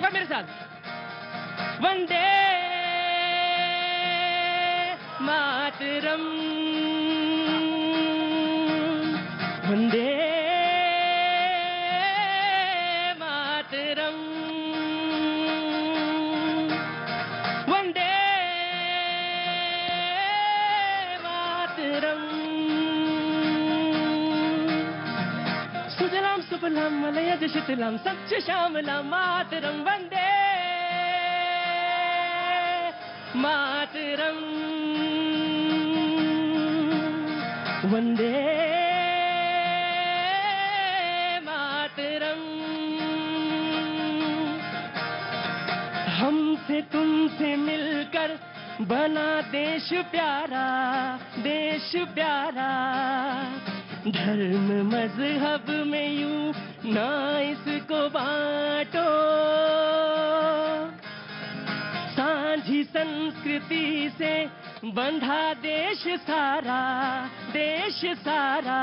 सब मेरे साथ। वंदे मातरम, वंदे मातरम, वंदे मातरम। सुजलाम सुफलाम मलयज शीतलाम सच्च श्यामलाम मातरम, वंदे मातरम, वंदे मातरम। हमसे तुमसे मिलकर बना देश प्यारा, देश प्यारा। धर्म मजहब में यूं ना इसको बांटो, सांझी संस्कृति से बंधा देश सारा, देश सारा।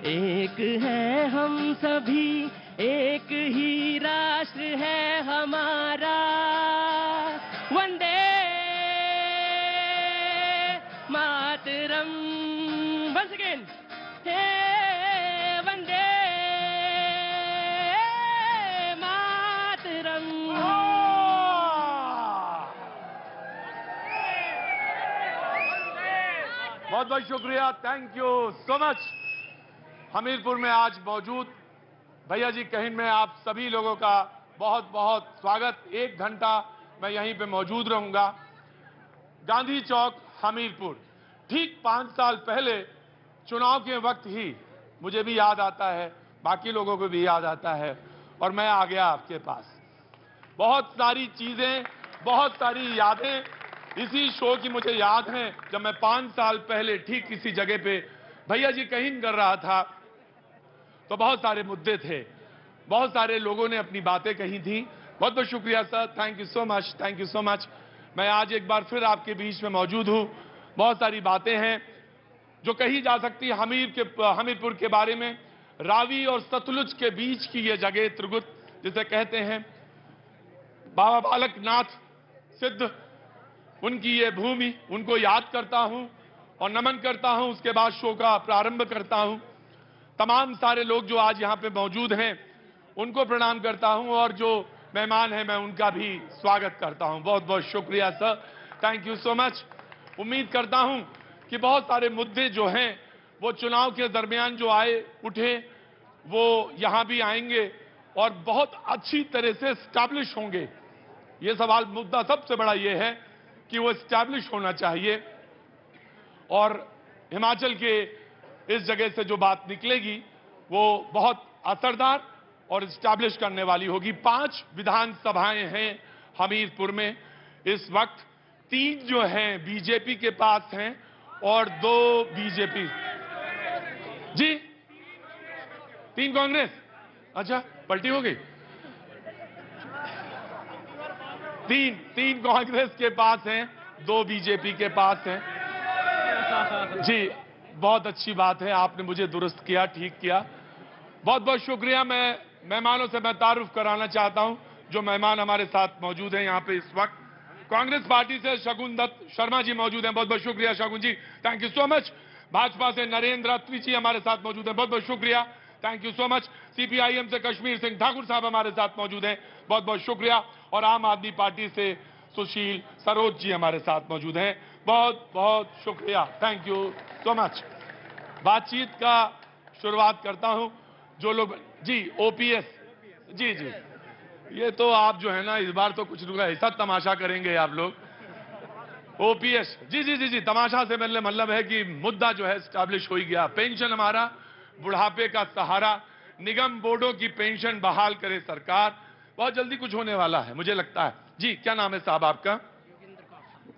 एक है हम सभी, एक ही राष्ट्र है हमारा। वंदे मातरम, once again, हे वंदे मातरम। बहुत बहुत शुक्रिया, thank you so much. Hamirpur में आज मौजूद भैया जी कहिन में आप सभी लोगों का बहुत बहुत स्वागत। 1 घंटा मैं यहीं पे मौजूद रहूंगा। गांधी चौक हमीरपुर, ठीक 5 साल पहले चुनाव के वक्त ही मुझे भी याद आता है, बाकी लोगों को भी याद आता है, और मैं आ गया आपके पास। बहुत सारी चीजें, बहुत सारी यादें इसी शो की मुझे याद हैं। जब मैं 5 साल पहले ठीक इसी जगह पे भैया जी कहिन कर रहा था तो बहुत सारे मुद्दे थे, बहुत सारे लोगों ने अपनी बातें कही थी। बहुत बहुत शुक्रिया sir, thank you so much, thank you so much. मैं आज एक बार फिर आपके बीच में मौजूद हूं। बहुत सारी बातें हैं जो कही जा सकती है हमीरपुर के बारे में। रावी और सतलुज के बीच की ये जगह त्रिगुत जिसे कहते हैं, बाबा बालकनाथ सिद्ध, उनकी ये भूमि, उनको याद करता हूं और नमन करता हूं। उसके बाद शो का प्रारंभ करता हूं। तमाम सारे लोग जो आज यहां पे मौजूद हैं उनको प्रणाम करता हूं, और जो मेहमान हैं मैं उनका भी स्वागत करता हूं। बहुत बहुत शुक्रिया sir, thank you so much. उम्मीद करता हूं कि बहुत सारे मुद्दे जो हैं वो चुनाव के दरमियान जो आए उठे वो यहां भी आएंगे और बहुत अच्छी तरह से स्टैब्लिश होंगे। ये सवाल, मुद्दा सबसे बड़ा ये है कि वो स्टैब्लिश होना चाहिए, और हिमाचल के इस जगह से जो बात निकलेगी वो बहुत असरदार और स्टैब्लिश करने वाली होगी। 5 विधानसभाएं हैं हमीरपुर में इस वक्त। 3 जो हैं बीजेपी के पास हैं और 2 बीजेपी, जी 3 कांग्रेस। अच्छा, पलटी हो गई। 3 कांग्रेस के पास हैं, 2 बीजेपी के पास हैं। जी, बहुत अच्छी बात है, आपने मुझे दुरुस्त किया, ठीक किया। बहुत बहुत शुक्रिया। मैं मेहमानों से मैं तारुफ कराना चाहता हूं जो मेहमान हमारे साथ मौजूद हैं यहां पे इस वक्त। कांग्रेस पार्टी से शगुन दत्त शर्मा जी मौजूद हैं, बहुत बहुत शुक्रिया Shagun ji, thank you so much. Bhajpa से नरेंद्र अत्री जी हमारे साथ मौजूद हैं, बहुत बहुत शुक्रिया, thank you so much. CPIM से कश्मीर सिंह ठाकुर साहब हमारे साथ मौजूद हैं, बहुत बहुत शुक्रिया। और आम आदमी पार्टी से सुशील सरोज जी हमारे साथ मौजूद हैं, बहुत बहुत शुक्रिया, थैंक यू सो मच। बातचीत का शुरुआत करता हूं। जो लोग, जी ओपीएस, जी जी, ये तो आप जो है ना इस बार तो कुछ ऐसा तमाशा करेंगे आप लोग। ओपीएस, जी जी जी जी, तमाशा से मतलब है कि मुद्दा जो है स्टैब्लिश हो ही गया। पेंशन हमारा बुढ़ापे का सहारा, निगम बोर्डों की पेंशन बहाल करे सरकार, बहुत जल्दी कुछ होने वाला है मुझे लगता है। जी, क्या नाम है साहब आपका?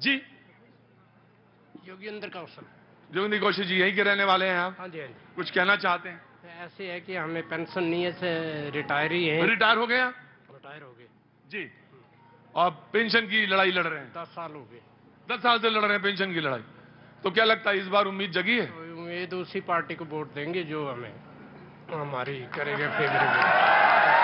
जी, योगेंद्र कौशल। जोगिंदर कौशिक जी यहीं के रहने वाले हैं आप? हाँ जी, हाँ जी। कुछ कहना चाहते हैं? ऐसे है कि हमें पेंशन नहीं है, से रिटायर ही है। रिटायर हो गए? रिटायर हो गए जी, और पेंशन की लड़ाई लड़ रहे हैं? 10 साल हो गए। 10 साल से लड़ रहे हैं पेंशन की लड़ाई। तो क्या लगता है इस बार उम्मीद जगी है? तो उम्मीद उसी पार्टी को वोट देंगे जो हमें हमारी करेगा फेवरेबल।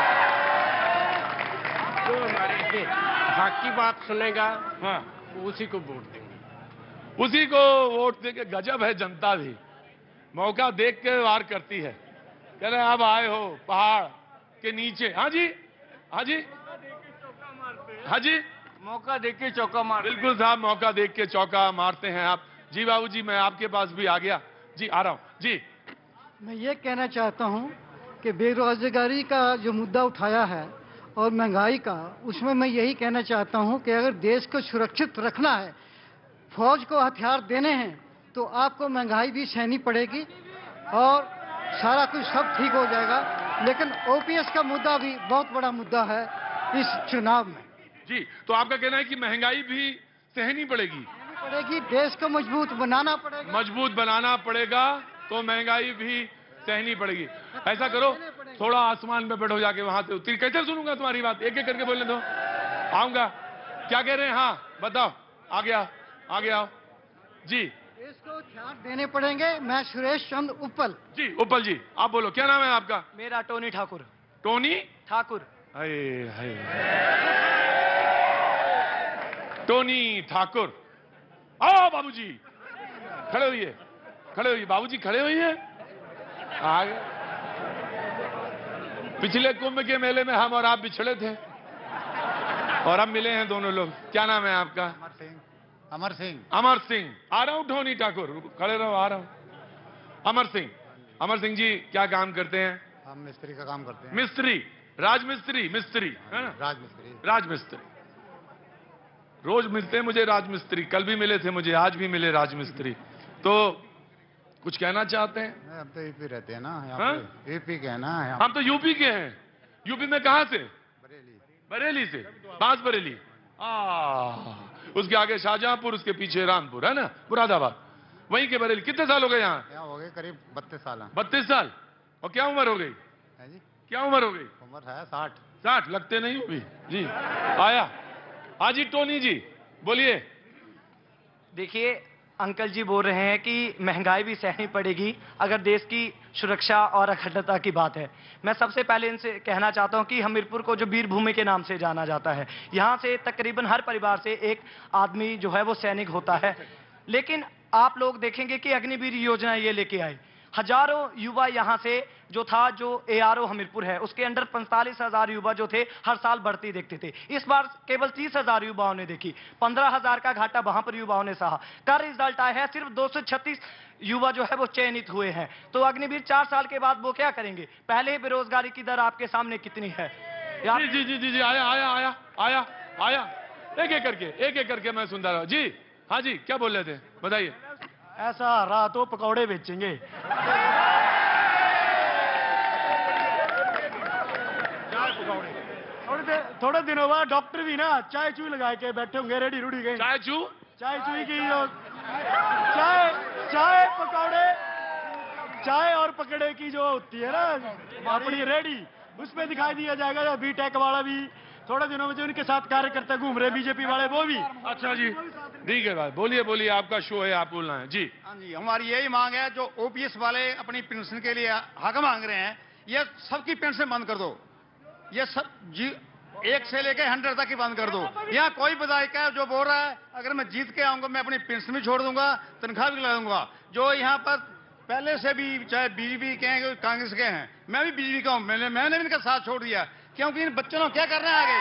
हक की बात सुनेगा हाँ, उसी को वोट देंगे। उसी को वोट देके। गजब है जनता भी, मौका देख के वार करती है। कह रहे अब आए हो पहाड़ के नीचे। हाँ जी, हाँ जी, हाँ जी, मौका देख के चौका मार। बिल्कुल साहब, मौका देख के चौका मारते हैं आप। जी बाबूजी, मैं आपके पास भी आ गया जी, आ रहा हूं जी। मैं ये कहना चाहता हूँ कि बेरोजगारी का जो मुद्दा उठाया है और महंगाई का, उसमें मैं यही कहना चाहता हूँ कि अगर देश को सुरक्षित रखना है, फौज को हथियार देने हैं, तो आपको महंगाई भी सहनी पड़ेगी और सारा कुछ सब ठीक हो जाएगा। लेकिन ओपीएस का मुद्दा भी बहुत बड़ा मुद्दा है इस चुनाव में। जी, तो आपका कहना है कि महंगाई भी सहनी पड़ेगी? देश को मजबूत बनाना पड़ेगा। मजबूत बनाना पड़ेगा तो महंगाई भी सहनी पड़ेगी। ऐसा करो, थोड़ा आसमान पे बैठो जाके, वहां से उतरी। कैसे सुनूंगा तुम्हारी बात? एक एक करके बोलने दो, आऊंगा। क्या कह रहे हैं? हाँ बताओ, आ गया, आ गया जी। देश को हथियार देने पड़ेंगे। मैं सुरेश चंद्र उप्पल जी। उप्पल जी, आप बोलो, क्या नाम है आपका? मेरा टोनी ठाकुर। टोनी ठाकुर। हाय हाय, टोनी ठाकुर। आओ बाबूजी, खड़े होइए, खड़े होइए बाबूजी, खड़े होइए। आगे पिछले कुंभ के मेले में हम और आप बिछड़े थे और अब मिले हैं दोनों लोग। क्या नाम है आपका? अमर सिंह। अमर सिंह। अमर सिंह। आ रहा हूं टोनी ठाकुर, खड़े रहो, आ रहा हूं। अमर सिंह, अमर सिंह जी क्या काम करते हैं? हम मिस्त्री का काम करते हैं। मिस्त्री, राजमिस्त्री, मिस्त्री है ना? राजमिस्त्री। राजमिस्त्री। रोज मिलते हैं मुझे राजमिस्त्री, कल भी मिले थे मुझे, आज भी मिले राजमिस्त्री। तो कुछ कहना चाहते हैं? हम तो यूपी रहते हैं ना, हाँ? यहाँ पे यूपी के हैं ना। हम तो यूपी के हैं। यूपी में कहां से? बरेली। बरेली से। बांस बरेली। उसके आगे शाहजहांपुर, उसके पीछे रामपुर है ना, मुरादाबाद, वहीं के बरेली। कितने साल हो गए यहाँ? यहाँ हो गए करीब 32 साल। 32 साल। और क्या उम्र हो गई? है जी, क्या उम्र हो गई? उम्र है 60। 60 लगते नहीं हो भी जी। आया हाजी टोनी जी, बोलिए। देखिए, अंकल जी बोल रहे हैं कि महंगाई भी सहनी पड़ेगी अगर देश की सुरक्षा और अखंडता की बात है। मैं सबसे पहले इनसे कहना चाहता हूं कि हमीरपुर को जो वीर भूमि के नाम से जाना जाता है, यहां से तकरीबन हर परिवार से एक आदमी जो है वो सैनिक होता है। लेकिन आप लोग देखेंगे कि अग्निवीर योजना ये लेके आए, हजारों युवा यहां से जो था, जो एआरओ हमीरपुर है उसके अंडर 45,000 युवा जो थे हर साल बढ़ती देखते थे। इस बार केवल 30,000 युवाओं ने देखी, 15,000 का घाटा वहां पर युवाओं ने सहा। का रिजल्ट आया है सिर्फ 236 युवा जो है वो चयनित हुए हैं। तो अग्निवीर 4 साल के बाद वो क्या करेंगे? पहले ही बेरोजगारी की दर आपके सामने कितनी है। जी जी जी जी जी, आया आया आया आया आया, एक एक करके मैं सुनता रहा जी। हाँ जी, क्या बोल रहे थे, बताइए। ऐसा रहा तो पकौड़े बेचेंगे। थोड़े दिनों बाद डॉक्टर भी ना चाय चू लगा के बैठे होंगे, रेडी रूडी गए। चाय चू, चाय चू की जो चाय चाय पकौड़े, चाय और पकड़े की जो होती है ना अपनी रेडी, उसमें दिखाई दिया जाएगा। बीटेक वाला भी थोड़े दिनों में जो उनके साथ कार्यकर्ता घूम रहे बीजेपी वाले, वो भी। अच्छा जी, ठीक है भाई, बोलिए बोलिए, आपका शो है, आप बोलना है जी। हाँ जी, हमारी यही मांग है, जो ओपीएस वाले अपनी पेंशन के लिए हक मांग रहे हैं, ये सबकी पेंशन बंद कर दो। ये सब जी 1 से लेकर 100 तक की बंद कर दो। यहाँ कोई विधायक है जो बोल रहा है अगर मैं जीत के आऊंगा मैं अपनी पेंशन भी छोड़ दूंगा, तनख्वाह भी लगा दूंगा। जो यहाँ पर पहले से भी चाहे बीजेपी के हैं, कांग्रेस के हैं, मैं भी बीजेपी का हूं, मैंने भी इनका साथ छोड़ दिया, क्योंकि इन बच्चों ने क्या करना है आगे।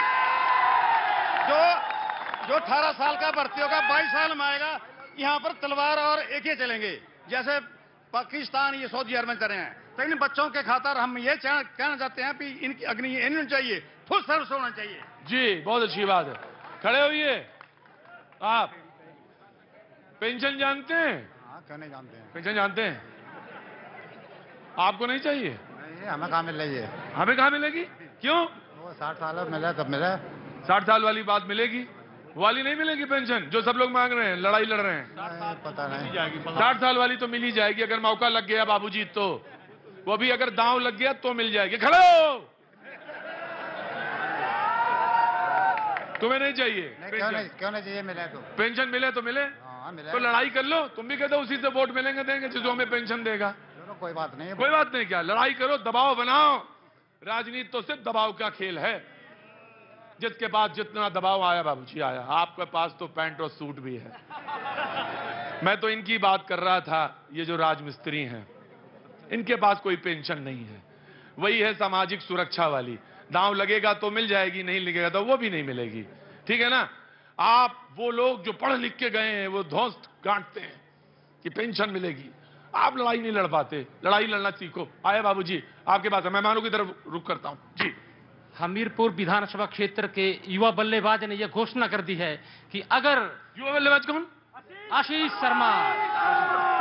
जो 18 साल का भर्ती होगा 22 साल में आएगा, यहाँ पर तलवार और एके चलेंगे, जैसे पाकिस्तान ये सऊदी अरब में कर रहे हैं। तो इन बच्चों के खातर हम ये कहना चाहते हैं कि इनकी अग्नि इन्हें चाहिए, फुल सर्विस होना चाहिए। जी, बहुत अच्छी बात है, खड़े होइए। आप पेंशन जानते हैं? हाँ, क्यों नहीं जानते हैं। पेंशन जानते हैं? आपको नहीं चाहिए? नहीं, हमें कहाँ मिल रही है। हमें कहाँ मिलेगी? क्यों? वो 60 साल मिला तब मिला। 60 साल वाली बात मिलेगी, वो वाली नहीं मिलेगी पेंशन जो सब लोग मांग रहे हैं, लड़ाई लड़ रहे हैं। पता नहीं। 60 साल वाली तो मिल ही जाएगी, अगर मौका लग गया बाबूजी, तो वो भी अगर दांव लग गया तो मिल जाएगी। खड़े हो, तुम्हें नहीं चाहिए? क्यों नहीं चाहिए? मिले तो पेंशन मिले तो मिले, हाँ मिले तो लड़ाई कर लो। तुम भी कहते हो उसी से वोट मिलेंगे देंगे जो हमें पेंशन देगा। चलो कोई बात नहीं। कोई बात नहीं, क्या लड़ाई करो, दबाव बनाओ। राजनीति तो सिर्फ दबाव का खेल है। जिसके पास जितना दबाव आया बाबूजी आया, आपके पास तो पैंट और सूट भी है। मैं तो इनकी बात कर रहा था, ये जो राजमिस्त्री हैं, इनके पास कोई पेंशन नहीं है। वही है सामाजिक सुरक्षा वाली, दांव लगेगा तो मिल जाएगी, नहीं लगेगा तो वो भी नहीं मिलेगी। ठीक है ना? आप वो लोग जो पढ़ लिख के गए हैं वो ध्वस्त गांठते हैं कि पेंशन मिलेगी। आप लड़ाई नहीं लड़ पाते, लड़ाई लड़ना सीखो। आए बाबूजी आपके पास, मेहमानों की तरफ रुख करता हूं जी। हमीरपुर विधानसभा क्षेत्र के युवा बल्लेबाज ने यह घोषणा कर दी है कि अगर युवा बल्लेबाज कौन? आशीष शर्मा,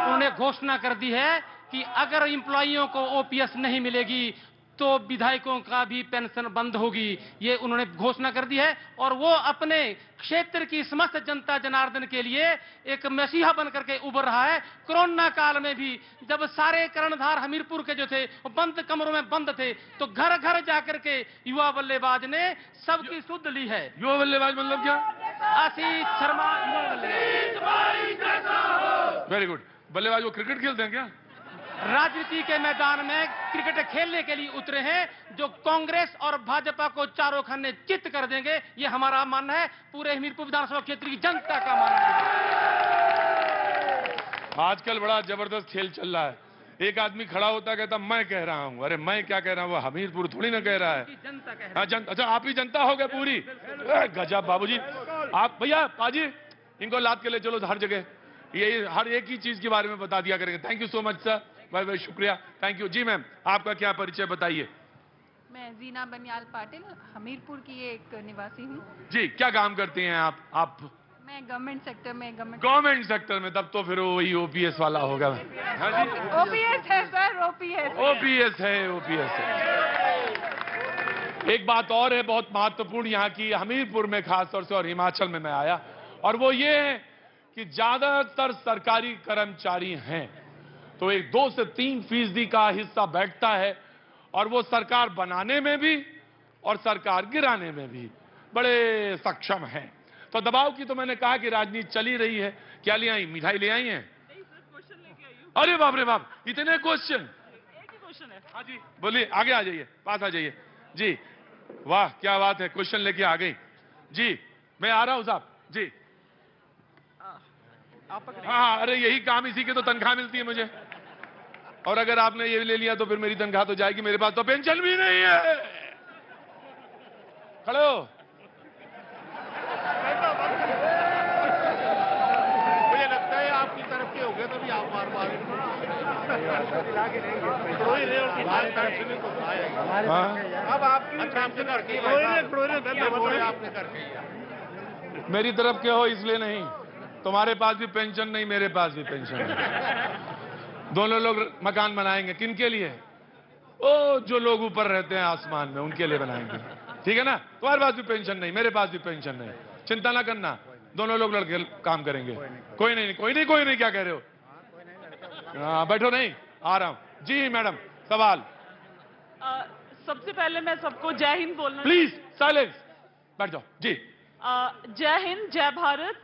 उन्होंने घोषणा कर दी है कि अगर एम्प्लॉइयों को ओपीएस नहीं मिलेगी तो विधायकों का भी पेंशन बंद होगी। ये उन्होंने घोषणा कर दी है और वो अपने क्षेत्र की समस्त जनता जनार्दन के लिए एक मसीहा बनकर के उभर रहा है। कोरोना काल में भी जब सारे कर्णधार हमीरपुर के जो थे वो बंद कमरों में बंद थे, तो घर घर जाकर के युवा बल्लेबाज ने सबकी सुध ली है। युवा बल्लेबाज मतलब क्या? आशीष शर्मा युवा बल्लेबाज। Very good. बल्लेबाज वो क्रिकेट खेलते हैं क्या? राजनीति के मैदान में क्रिकेट खेलने के लिए उतरे हैं, जो कांग्रेस और भाजपा को चारों खाने चित कर देंगे, ये हमारा मानना है, पूरे हमीरपुर विधानसभा क्षेत्र की जनता का मानना है। आजकल बड़ा जबरदस्त खेल चल रहा है। एक आदमी खड़ा होता कहता मैं कह रहा हूं। अरे मैं क्या कह रहा हूं, वो हमीरपुर थोड़ी ना कह रहा है। जनता कह रही है। अच्छा आप ही जनता हो गए पूरी। गजब बाबूजी। आप भैया पाजी इनको लाद के ले चलो हर जगह, ये हर एक ही चीज के बारे में बता दिया करेंगे। Thank you so much sir, बहुत बहुत शुक्रिया, थैंक यू जी। मैम आपका क्या परिचय बताइए? मैं जीना बनियाल पाटिल हमीरपुर की एक निवासी हूँ जी। क्या काम करती हैं आप? मैं गवर्नमेंट सेक्टर में गवर्नमेंट सेक्टर में, तब तो फिर वही ओपीएस वाला होगा। हाँ जी, ओपीएस है सर, ओपीएस है, ओपीएस है। एक बात और है बहुत महत्वपूर्ण यहाँ की, हमीरपुर में खास तौर से और हिमाचल में मैं आया, और वो ये है कि ज्यादातर सरकारी कर्मचारी हैं तो एक 2 से 3% का हिस्सा बैठता है, और वो सरकार बनाने में भी और सरकार गिराने में भी बड़े सक्षम हैं। तो दबाव की तो मैंने कहा कि राजनीति चली रही है। क्या ले आई? मिठाई ले आई हैं? अरे बाप रे बाप, इतने क्वेश्चन। है। हाँ जी बोलिए, आगे आ जाइए, पास आ जाइए जी। वाह क्या बात है, क्वेश्चन लेके आ गई जी। मैं आ रहा हूं साहब जी। हाँ अरे यही काम, इसी की तो तनख्वाह मिलती है मुझे, और अगर आपने ये ले लिया तो फिर मेरी तनख्वाह तो जाएगी, मेरे पास तो पेंशन भी नहीं है। खड़े हो। मुझे लगता है आपकी तरफ के हो गए तो भी आप मार मार अब आपकी आपने करके मेरी तरफ के हो इसलिए नहीं, तुम्हारे पास भी पेंशन नहीं, मेरे पास भी पेंशन नहीं। दोनों लोग मकान बनाएंगे, किनके लिए? ओ जो लोग ऊपर रहते हैं आसमान में, उनके लिए बनाएंगे। ठीक है ना? तुम्हारे पास भी पेंशन नहीं, मेरे पास भी पेंशन नहीं, चिंता ना करना, दोनों लोग लड़के काम करेंगे। कोई नहीं, क्या कह रहे हो? हाँ बैठो, नहीं आ रहा हूं जी। मैडम सवाल। सबसे पहले मैं सबको जय हिंद बोलना। प्लीज साइलेंस, बैठ जाओ जी। जय हिंद, जय भारत।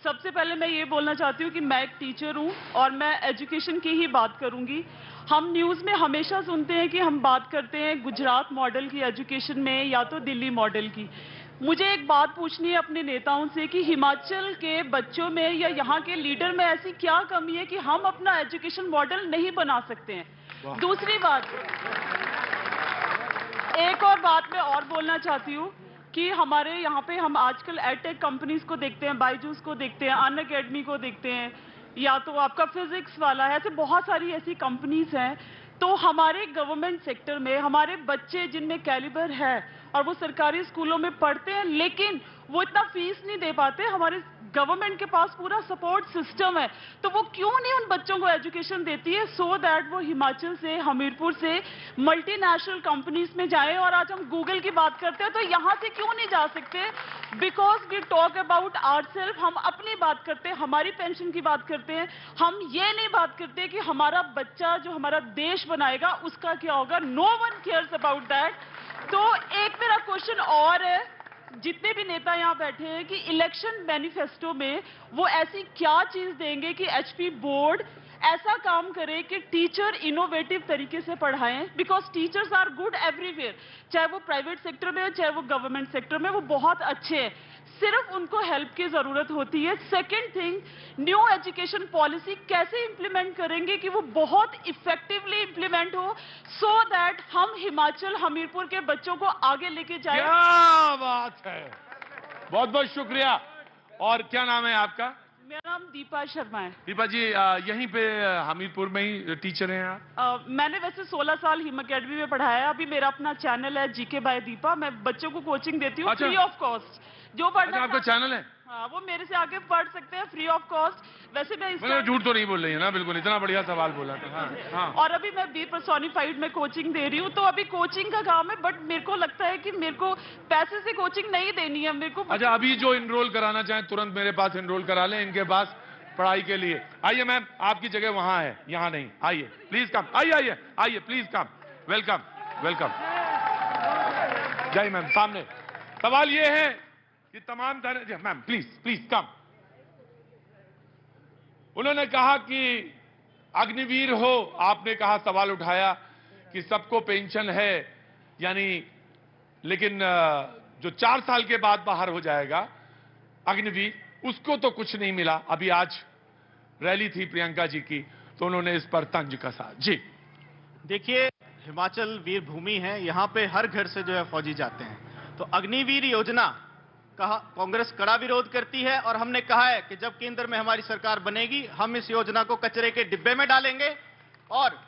सबसे पहले मैं ये बोलना चाहती हूँ कि मैं एक टीचर हूँ और मैं एजुकेशन की ही बात करूँगी। हम न्यूज़ में हमेशा सुनते हैं कि हम बात करते हैं गुजरात मॉडल की एजुकेशन में या तो दिल्ली मॉडल की। मुझे एक बात पूछनी है अपने नेताओं से कि हिमाचल के बच्चों में या यहाँ के लीडर में ऐसी क्या कमी है कि हम अपना एजुकेशन मॉडल नहीं बना सकते हैं। दूसरी बात, एक और बात मैं और बोलना चाहती हूँ कि हमारे यहाँ पे हम आजकल एडटेक कंपनीज को देखते हैं, बायजूस को देखते हैं, अनअकैडमी को देखते हैं, या तो आपका फिजिक्स वाला है, ऐसे बहुत सारी ऐसी कंपनीज हैं। तो हमारे गवर्नमेंट सेक्टर में हमारे बच्चे जिनमें कैलिबर है और वो सरकारी स्कूलों में पढ़ते हैं, लेकिन वो इतना फीस नहीं दे पाते। हमारे गवर्नमेंट के पास पूरा सपोर्ट सिस्टम है, तो वो क्यों नहीं उन बच्चों को एजुकेशन देती है सो दैट वो हिमाचल से, हमीरपुर से मल्टीनेशनल कंपनीज में जाएं। और आज हम गूगल की बात करते हैं तो यहाँ से क्यों नहीं जा सकते? Because we talk about ourselves, हम अपनी बात करते हैं, हमारी पेंशन की बात करते हैं, हम ये नहीं बात करते कि हमारा बच्चा जो हमारा देश बनाएगा उसका क्या होगा। No one cares about that. तो एक मेरा क्वेश्चन और है, जितने भी नेता यहाँ बैठे हैं, कि इलेक्शन मैनिफेस्टो में वो ऐसी क्या चीज देंगे कि एचपी बोर्ड ऐसा काम करें कि टीचर इनोवेटिव तरीके से पढ़ाएं, because teachers are good everywhere, चाहे वो प्राइवेट सेक्टर में हो चाहे वो गवर्नमेंट सेक्टर में, वो बहुत अच्छे हैं, सिर्फ उनको हेल्प की जरूरत होती है। Second thing, new education policy कैसे इंप्लीमेंट करेंगे कि वो बहुत इफेक्टिवली इंप्लीमेंट हो, सो दैट हम हिमाचल हमीरपुर के बच्चों को आगे लेके जाए। क्या बात है, बहुत बहुत शुक्रिया। और क्या नाम है आपका? मेरा नाम दीपा शर्मा है। दीपा जी, यहीं पे हमीरपुर में ही टीचर हैं आप? मैंने वैसे 16 साल हिम अकेडमी में पढ़ाया है। अभी मेरा अपना चैनल है जीके बाय दीपा, मैं बच्चों को कोचिंग देती हूँ अच्छा। Free of cost. जो पढ़ना आपका चैनल है? हाँ, वो मेरे से आके पढ़ सकते हैं फ्री ऑफ कॉस्ट। वैसे मैं मतलब झूठ तो नहीं बोल रही है ना? बिल्कुल, इतना बढ़िया सवाल बोला था। हाँ, हाँ। और अभी मैं बी पर्सोनिफाइड में कोचिंग दे रही हूँ, तो अभी कोचिंग का काम है, बट मेरे को लगता है कि मेरे को पैसे से कोचिंग नहीं देनी है मेरे को। अच्छा, अभी जो इनरोल कराना चाहें तुरंत मेरे पास इनरोल करा लें, इनके पास पढ़ाई के लिए। आइए मैम, आपकी जगह वहां है, यहाँ नहीं। आइए प्लीज कम, आइए आइए आइए प्लीज कम। Welcome welcome. जय मैम, सामने। सवाल ये है कि तमाम तरह, मैम प्लीज प्लीज कम। उन्होंने कहा कि अग्निवीर हो, आपने कहा, सवाल उठाया कि सबको पेंशन है, यानी लेकिन जो 4 साल के बाद बाहर हो जाएगा अग्निवीर, उसको तो कुछ नहीं मिला। अभी आज रैली थी प्रियंका जी की, तो उन्होंने इस पर तंज कसा। जी देखिए, हिमाचल वीर भूमि है, यहाँ पे हर घर से जो है फौजी जाते हैं, तो अग्निवीर योजना का कांग्रेस कड़ा विरोध करती है। और हमने कहा है कि जब केंद्र में हमारी सरकार बनेगी, हम इस योजना को कचरे के डिब्बे में डालेंगे, और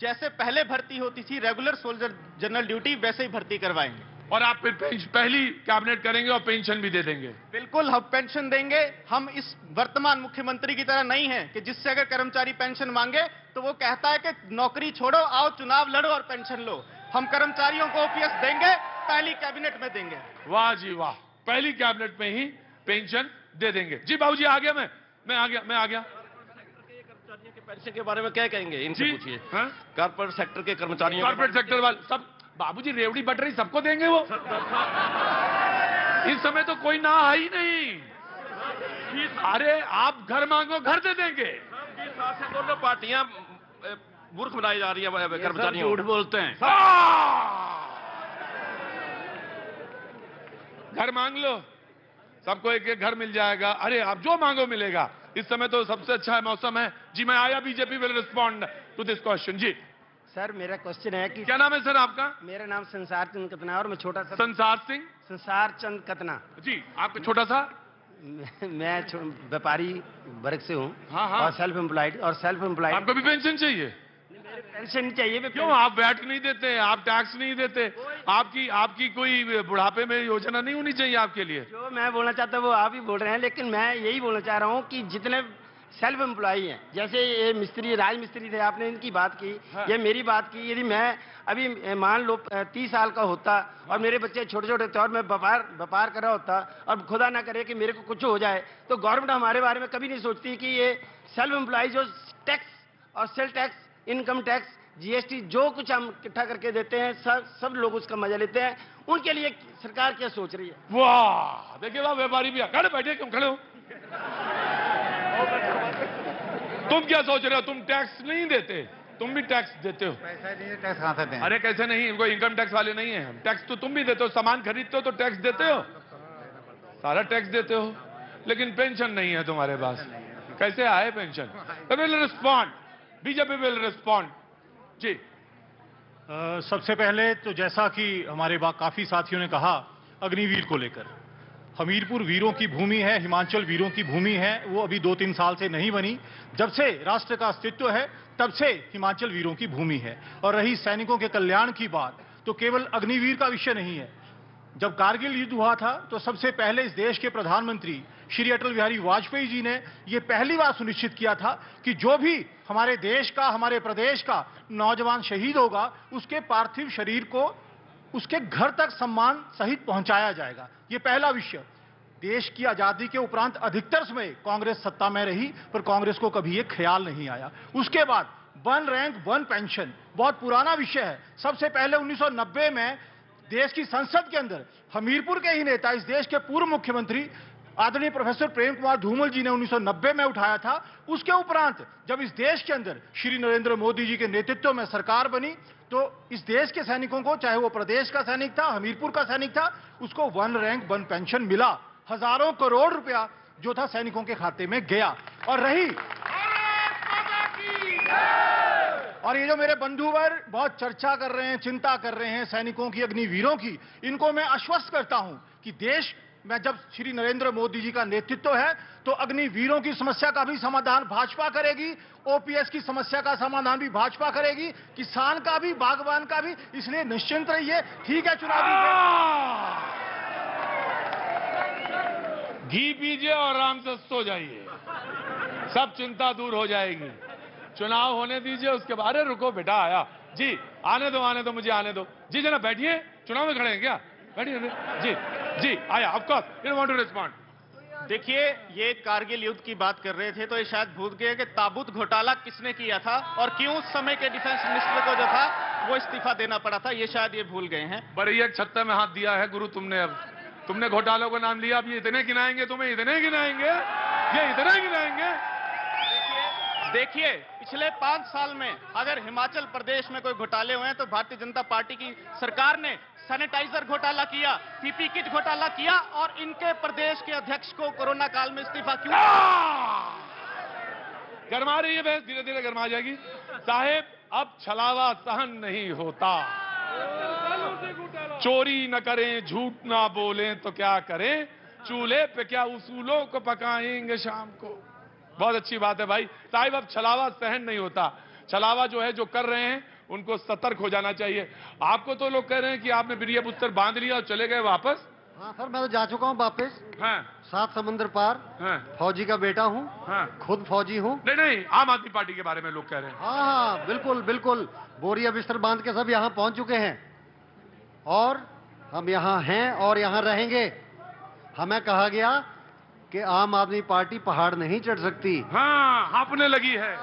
जैसे पहले भर्ती होती थी रेगुलर सोल्जर जनरल ड्यूटी, वैसे ही भर्ती करवाएंगे। और आप फिर पहली कैबिनेट करेंगे और पेंशन भी दे देंगे? बिल्कुल, हम पेंशन देंगे। हम इस वर्तमान मुख्यमंत्री की तरह नहीं है कि जिससे अगर कर्मचारी पेंशन मांगे तो वो कहता है कि नौकरी छोड़ो, आओ चुनाव लड़ो और पेंशन लो। हम कर्मचारियों को ओपीएस देंगे, पहली कैबिनेट में देंगे। वाह जी वाह, पहली कैबिनेट में ही पेंशन दे देंगे। जी बाबूजी, आ गया मैं आ गया। कर्मचारियों के पेंशन के बारे में क्या कहेंगे, इनसे पूछिए। कॉर्पोरेट सेक्टर के कर्मचारियों, कॉर्पोरेट सेक्टर वाले सब, बाबूजी रेवड़ी बटरी सबको देंगे वो? इस समय तो कोई ना है ही नहीं। अरे आप घर मांगो, घर दे देंगे। दोनों पार्टियां मूर्ख बनाई जा रही है कर्मचारियों। झूठ बोलते हैं। घर मांग लो, सबको एक एक घर मिल जाएगा। अरे आप जो मांगो मिलेगा। इस समय तो सबसे अच्छा मौसम है। जी मैं आया, BJP will respond to this question. जी सर, मेरा क्वेश्चन है कि क्या नाम है सर आपका? मेरा नाम संसार चंद कतना और मैं छोटा सा संसार सिंह, संसार चंद कतना जी। आपका छोटा सा? मैं व्यापारी वर्ग से हूँ। हाँ, हाँ। और सेल्फ एम्प्लॉयड आपको भी पेंशन चाहिए? पेंशन नहीं चाहिए। क्यों? आप वैट नहीं देते, आप टैक्स नहीं देते, आपकी कोई बुढ़ापे में योजना नहीं होनी चाहिए आपके लिए? जो मैं बोलना चाहता हूँ वो आप ही बोल रहे हैं, लेकिन मैं यही बोलना चाह रहा हूँ कि जितने सेल्फ एम्प्लॉई हैं, जैसे ये मिस्त्री, राज मिस्त्री थे, आपने इनकी बात की। हाँ। ये मेरी बात की। यदि मैं अभी मान लो 30 साल का होता और मेरे बच्चे छोटे छोटे थे और मैं व्यापार कर रहा होता और खुदा ना करे कि मेरे को कुछ हो जाए, तो गवर्नमेंट हमारे बारे में कभी नहीं सोचती कि ये सेल्फ एम्प्लॉय जो टैक्स और sale tax, income tax, GST जो कुछ हम इकट्ठा करके देते हैं, सब लोग उसका मजा लेते हैं। उनके लिए सरकार क्या सोच रही है? वाह, देखिए वाह, व्यापारी भी खड़े बैठे, क्यों खड़े हो? तुम क्या सोच रहे हो? तुम टैक्स नहीं देते? तुम भी टैक्स देते हो? पैसा नहीं, टैक्स कहां से दें? अरे कैसे नहीं, इनको इनकम टैक्स वाले नहीं है हम। टैक्स तो तुम भी देते हो, सामान खरीदते हो तो टैक्स देते हो, सारा टैक्स देते हो, लेकिन पेंशन नहीं है तुम्हारे पास। कैसे आए pension? Will respond, BJP will respond. जी सबसे पहले तो जैसा कि हमारे काफी साथियों ने कहा, अग्निवीर को लेकर, हमीरपुर वीरों की भूमि है, हिमाचल वीरों की भूमि है। वो अभी 2-3 साल से नहीं बनी। जब से राष्ट्र का अस्तित्व है तब से हिमाचल वीरों की भूमि है। और रही सैनिकों के कल्याण की बात, तो केवल अग्निवीर का विषय नहीं है। जब कारगिल युद्ध हुआ था तो सबसे पहले इस देश के प्रधानमंत्री श्री अटल बिहारी वाजपेयी जी ने यह पहली बार सुनिश्चित किया था कि जो भी हमारे देश का, हमारे प्रदेश का नौजवान शहीद होगा, उसके पार्थिव शरीर को उसके घर तक सम्मान सहित पहुंचाया जाएगा। ये पहला विषय। देश की आजादी के उपरांत अधिकतर समय कांग्रेस सत्ता में रही, पर कांग्रेस को कभी ये ख्याल नहीं आया। उसके बाद वन रैंक वन पेंशन, बहुत पुराना विषय है। सबसे पहले 1990 में देश की संसद के अंदर हमीरपुर के ही नेता, इस देश के पूर्व मुख्यमंत्री आदरणीय प्रोफेसर प्रेम कुमार धूमल जी ने 1990 में उठाया था। उसके उपरांत जब इस देश के अंदर श्री नरेंद्र मोदी जी के नेतृत्व में सरकार बनी, तो इस देश के सैनिकों को, चाहे वो प्रदेश का सैनिक था, हमीरपुर का सैनिक था, उसको 1 रैंक 1 पेंशन मिला। हजारों करोड़ रुपया जो था सैनिकों के खाते में गया। और ये जो मेरे बंधुवर बहुत चर्चा कर रहे हैं, चिंता कर रहे हैं सैनिकों की, अग्निवीरों की, इनको मैं आश्वस्त करता हूं कि देश में जब श्री नरेंद्र मोदी जी का नेतृत्व है, तो अग्निवीरों की समस्या का भी समाधान भाजपा करेगी, ओपीएस की समस्या का समाधान भी भाजपा करेगी, किसान का भी, बागवान का भी। इसलिए निश्चिंत रहिए। ठीक है, चुनावी घी पीजिए और आराम से सो जाइए, सब चिंता दूर हो जाएगी। चुनाव होने दीजिए, उसके बाद। अरे रुको बेटा, आया जी, आने दो, मुझे आने दो जी। जरा बैठिए, चुनाव में खड़े हैं क्या? बैठिए जी। जी आया, of course you want to respond. देखिए, ये कारगिल युद्ध की बात कर रहे थे, तो ये शायद भूल गए कि ताबूत घोटाला किसने किया था और क्यों उस समय के डिफेंस मिनिस्टर को जो था वो इस्तीफा देना पड़ा था। ये शायद ये भूल गए हैं। बड़ी एक छत्ते में हाथ दिया है गुरु तुमने। अब तुमने घोटालों का नाम लिया, अब ये इतने गिनाएंगे, तुम्हें इतने गिनाएंगे, ये इतने गिनाएंगे। देखिए, पिछले 5 साल में अगर हिमाचल प्रदेश में कोई घोटाले हुए हैं तो भारतीय जनता पार्टी की सरकार ने सैनिटाइजर घोटाला किया, पीपी किट घोटाला किया, और इनके प्रदेश के अध्यक्ष को कोरोना काल में इस्तीफा क्यों? गरमा रही है बहस, धीरे धीरे गरमा जाएगी। साहेब, अब छलावा सहन नहीं होता। चोरी न करें, झूठ ना बोलें तो क्या करें, चूल्हे पे क्या उसूलों को पकाएंगे शाम को। बहुत अच्छी बात है भाई साहिब, अब छलावा सहन नहीं होता। छलावा जो है, जो कर रहे हैं उनको सतर्क हो जाना चाहिए। आपको तो लोग कह रहे हैं कि आपने प्रिय पुत्र बांध लिया और चले गए वापस। हाँ सर, मैं तो जा चुका हूँ वापस। हाँ। 7 समुद्र पार। हाँ। फौजी का बेटा हूँ। हाँ। खुद फौजी हूँ। नहीं, आम आदमी पार्टी के बारे में लोग कह रहे हैं। हाँ, बिल्कुल बिल्कुल, बोरिया बिस्तर बांध के सब यहाँ पहुंच चुके हैं और हम यहाँ हैं और यहाँ रहेंगे। हमें कहा गया कि आम आदमी पार्टी पहाड़ नहीं चढ़ सकती। हाँ, हाँपने लगी है।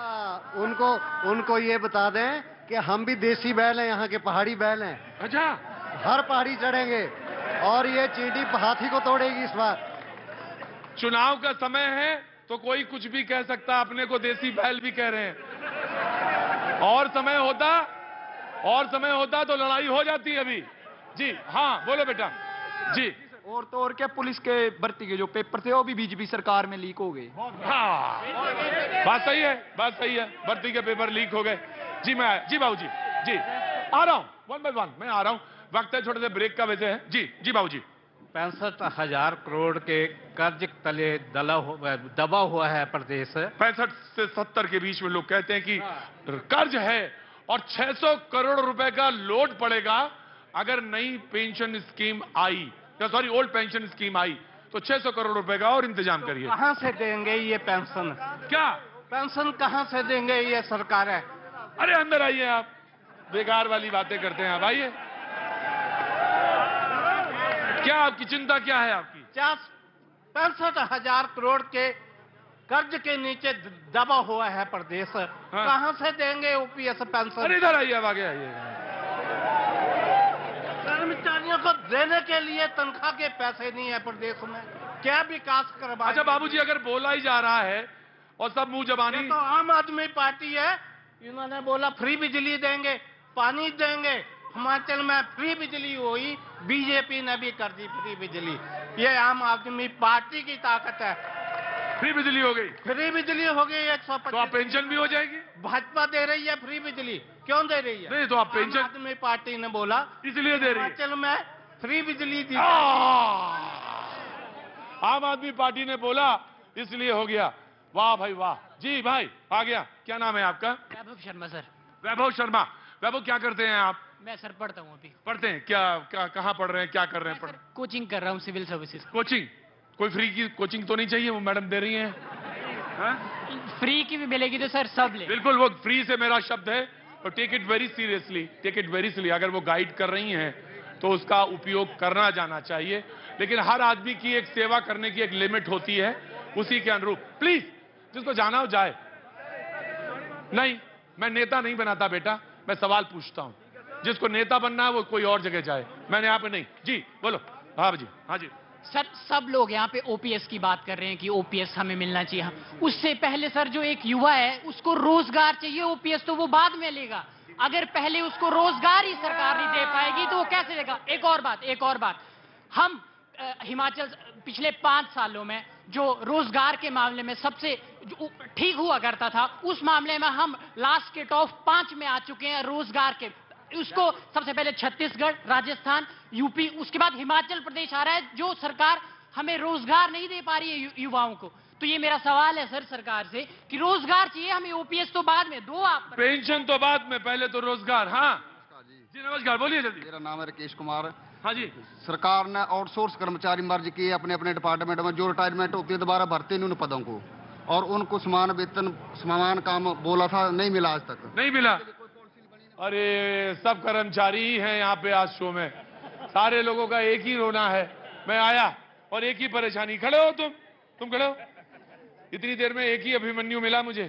उनको ये बता दें कि हम भी देसी बैल हैं, यहाँ के पहाड़ी बैल हैं। अच्छा, हर पहाड़ी चढ़ेंगे और ये चींटी हाथी को तोड़ेगी इस बार। चुनाव का समय है तो कोई कुछ भी कह सकता, अपने को देसी बैल भी कह रहे हैं। और समय होता तो लड़ाई हो जाती अभी। जी हाँ, बोलो बेटा जी। और तो और क्या, पुलिस के भर्ती के जो पेपर थे वो भी बीजेपी सरकार में लीक हो गए। हाँ, बात सही है, भर्ती के पेपर लीक हो गए। जी बाबूजी, जी आ रहा हूँ, 1 by 1 मैं आ रहा हूँ। वक्त है छोटे से ब्रेक का, वैसे है। जी बाबूजी। 65,000 करोड़ के कर्ज तले दबा हुआ है प्रदेश। 65 से 70 के बीच में लोग कहते हैं कि कर्ज है और 600 करोड़ रुपए का लोड पड़ेगा अगर नई पेंशन स्कीम आई, सॉरी ओल्ड पेंशन स्कीम आई, तो 600 करोड़ रुपए का और इंतजाम करिए। कहां से देंगे ये पेंशन? क्या पेंशन कहां से देंगे ये सरकार है? अरे अंदर आइए, आप बेकार वाली बातें करते हैं। आप आइए, क्या आपकी चिंता क्या है आपकी? 65,000 करोड़ के कर्ज के नीचे दबा हुआ है प्रदेश। हाँ। कहां से देंगे ओपीएस पेंशन? अरे इधर आइए, अब आगे आइए। कर्मचारियों को देने के लिए तनख्वाह के पैसे नहीं है प्रदेश में, क्या विकास करवाए? अच्छा बाबूजी, अगर बोला ही जा रहा है और सब मुंह जबानी, तो आम आदमी पार्टी है, इन्होंने बोला फ्री बिजली देंगे, पानी देंगे। हिमाचल में फ्री बिजली हुई, बीजेपी ने भी कर दी फ्री बिजली। ये आम आदमी पार्टी की ताकत है। फ्री बिजली हो गई, 150। तो आप पेंशन भी हो जाएगी। भाजपा दे रही है फ्री बिजली, क्यों दे रही है? नहीं तो आप पेंशन, आम आदमी पार्टी ने बोला इसलिए दे रही है। हिमाचल में फ्री बिजली दी। आम आदमी पार्टी ने बोला इसलिए हो गया। वाह भाई वाह। जी भाई आ गया, क्या नाम है आपका? वैभव शर्मा सर। वैभव शर्मा। वैभव क्या करते हैं आप? मैं सर पढ़ता हूँ अभी। पढ़ते हैं क्या? कहाँ पढ़ रहे हैं, क्या कर रहे हैं? कोचिंग कर रहा हूँ सिविल सर्विसेज। कोचिंग? कोई फ्री की कोचिंग तो नहीं चाहिए? वो मैडम दे रही हैं। फ्री की भी मिलेगी तो सर सब ले। बिल्कुल, वो फ्री से मेरा शब्द है, तो टेक इट वेरी सीरियसली। अगर वो गाइड कर रही हैं तो उसका उपयोग करना जाना चाहिए, लेकिन हर आदमी की एक सेवा करने की एक लिमिट होती है, उसी के अनुरूप। प्लीज, जिसको जाना हो जाए। नहीं, मैं नेता नहीं बनाता बेटा, मैं सवाल पूछता हूं। जिसको नेता बनना है वो कोई और जगह जाए, मैंने यहाँ पे नहीं। जी बोलो। हाँ जी, हाँ जी। सर सब लोग यहाँ पे ओपीएस की बात कर रहे हैं कि ओपीएस हमें मिलना चाहिए। उससे पहले सर जो एक युवा है उसको रोजगार चाहिए, ओपीएस तो वो बाद में लेगा। अगर पहले उसको रोजगार ही सरकार नहीं दे पाएगी तो वो कैसे देगा? एक और बात, हम हिमाचल पिछले 5 सालों में जो रोजगार के मामले में सबसे ठीक हुआ करता था, उस मामले में हम लास्ट के टॉप 5 में आ चुके हैं रोजगार के। उसको सबसे पहले छत्तीसगढ़, राजस्थान, यूपी, उसके बाद हिमाचल प्रदेश आ रहा है, जो सरकार हमें रोजगार नहीं दे पा रही है युवाओं को। तो ये मेरा सवाल है सर सरकार से कि रोजगार चाहिए हमें, ओपीएस तो बाद में दो, आप पेंशन तो बाद में, पहले तो रोजगार। हाँ जी नमस्कार, बोलिए जल्दी। मेरा नाम है राकेश कुमार। हाँ जी। सरकार ने आउटसोर्स कर्मचारी मर्ज किए अपने अपने डिपार्टमेंट में, जो रिटायरमेंट होती है दोबारा भरते नहीं उन पदों को, और उनको समान वेतन समान काम बोला था, नहीं मिला आज तक। नहीं मिला। अरे सब कर्मचारी ही हैं यहाँ पे आज शो में, सारे लोगों का एक ही रोना है। मैं आया और एक ही परेशानी। खड़े हो तुम खड़े हो। इतनी देर में एक ही अभिमन्यु मिला मुझे।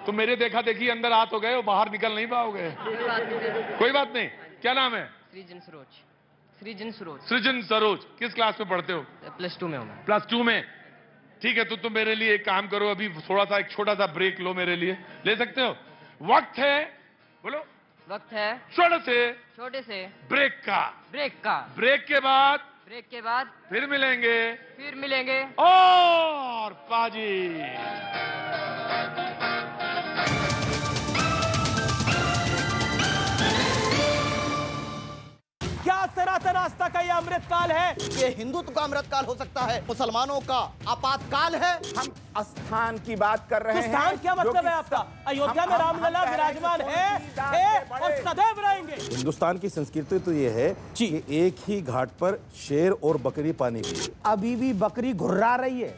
तुम मेरे देखा देखी अंदर आ तो गए हो, बाहर निकल नहीं पाओगे। कोई बात नहीं। क्या नाम है? सृजन सरोज। किस क्लास में पढ़ते हो? +2 में हूँ मैं। +2 में। ठीक है, तो तुम मेरे लिए एक काम करो, अभी थोड़ा सा एक छोटा सा ब्रेक लो मेरे लिए। ले सकते हो? वक्त है, बोलो। वक्त है छोटे से ब्रेक का। ब्रेक के बाद फिर मिलेंगे और पाजी। क्या सनातन आस्था का यह अमृतकाल है? ये हिंदुत्व का अमृतकाल हो सकता है, मुसलमानों का आपातकाल है। हम स्थान की बात कर रहे हैं। स्थान क्या मतलब है आपका? अयोध्या में रामलला विराजमान है, थे और सदैव रहेंगे। हिंदुस्तान की संस्कृति तो ये है कि एक ही घाट पर शेर और बकरी पानी पी। अभी भी बकरी घुर्रा रही है।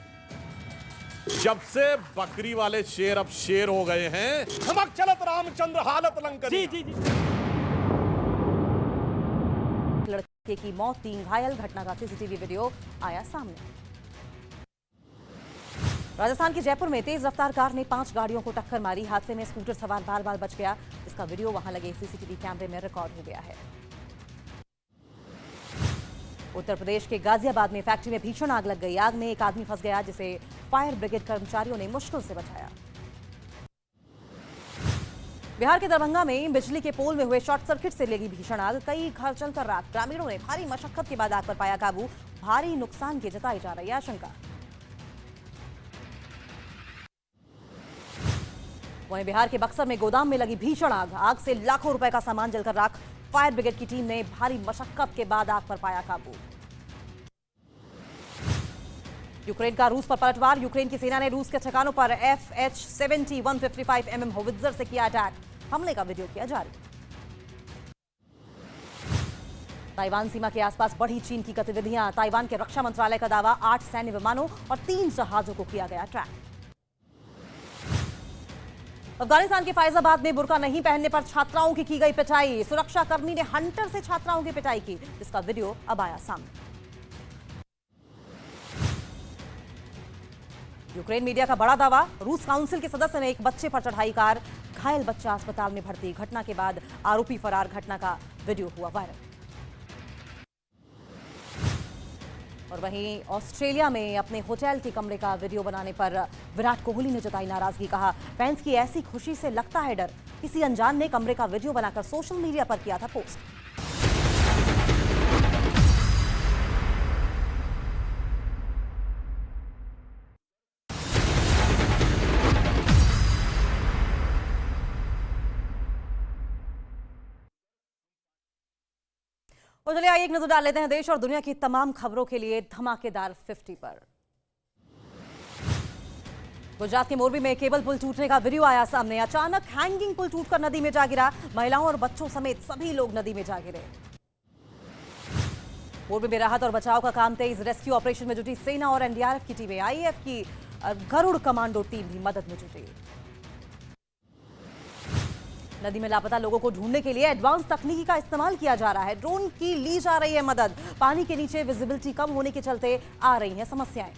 जब से बकरी वाले शेर अब शेर हो गए हैं, धमक चलत रामचंद्र हालत लंकनी। जी। लड़के की मौत, 3 घायल, घटना का सीसीटीवी वीडियो आया सामने। राजस्थान के जयपुर में तेज रफ्तार कार ने 5 गाड़ियों को टक्कर मारी। हादसे में स्कूटर सवार बाल बच गया। इसका वीडियो वहां लगे सीसीटीवी कैमरे में रिकॉर्ड हो गया है। उत्तर प्रदेश के गाजियाबाद में फैक्ट्री में भीषण आग लग गई। आग में एक आदमी फंस गया, जिसे फायर ब्रिगेड कर्मचारियों ने मुश्किल से बचाया। बिहार के दरभंगा में बिजली के पोल में हुए शॉर्ट सर्किट से लगी भीषण आग, कई घर जलकर राख। ग्रामीणों ने भारी मशक्कत के बाद आग पर पाया काबू। भारी नुकसान की जताई जा रही है आशंका। वहीं बिहार के बक्सर में गोदाम में लगी भीषण आग। आग से लाखों रुपए का सामान जलकर राख। फायर ब्रिगेड की टीम ने भारी मशक्कत के बाद आग पर पाया काबू। यूक्रेन का रूस पर पलटवार। यूक्रेन की सेना ने रूस के ठिकानों पर FH-70 155 mm होवित्जर से किया अटैक। हमले का वीडियो किया जारी। ताइवान सीमा के आसपास बढ़ी चीन की गतिविधियां। ताइवान के रक्षा मंत्रालय का दावा, 8 सैन्य विमानों और 3 जहाजों को किया गया ट्रैक। अफगानिस्तान के फैजाबाद में बुर्का नहीं पहनने पर छात्राओं की गई पिटाई। सुरक्षा कर्मी ने हंटर से छात्राओं की पिटाई की। इसका वीडियो अब आया सामने। यूक्रेन मीडिया का बड़ा दावा, रूस काउंसिल के सदस्य ने एक बच्चे पर चढ़ाई कार। घायल बच्चा अस्पताल में भर्ती। घटना के बाद आरोपी फरार। घटना का वीडियो हुआ वायरल। और वहीं ऑस्ट्रेलिया में अपने होटल के कमरे का वीडियो बनाने पर विराट कोहली ने जताई नाराजगी। कहा, फैंस की ऐसी खुशी से लगता है डर। किसी अनजान ने कमरे का वीडियो बनाकर सोशल मीडिया पर किया था पोस्ट। और चलिए आइए एक नजर डाल लेते हैं देश और दुनिया की तमाम खबरों के लिए धमाकेदार 50 पर। गुजरात के मोरबी में केबल पुल टूटने का वीडियो आया सामने। अचानक हैंगिंग पुल टूटकर नदी में जा गिरा। महिलाओं और बच्चों समेत सभी लोग नदी में जा गिरे। मोरबी में राहत और बचाव का काम तेज। रेस्क्यू ऑपरेशन में जुटी सेना और एनडीआरएफ की टीमें। आईएएफ की गरुड़ कमांडो टीम भी मदद में जुटी। नदी में लापता लोगों को ढूंढने के लिए एडवांस तकनीकी का इस्तेमाल किया जा रहा है। ड्रोन की ली जा रही है मदद। पानी के नीचे विजिबिलिटी कम होने के चलते आ रही हैं समस्याएं।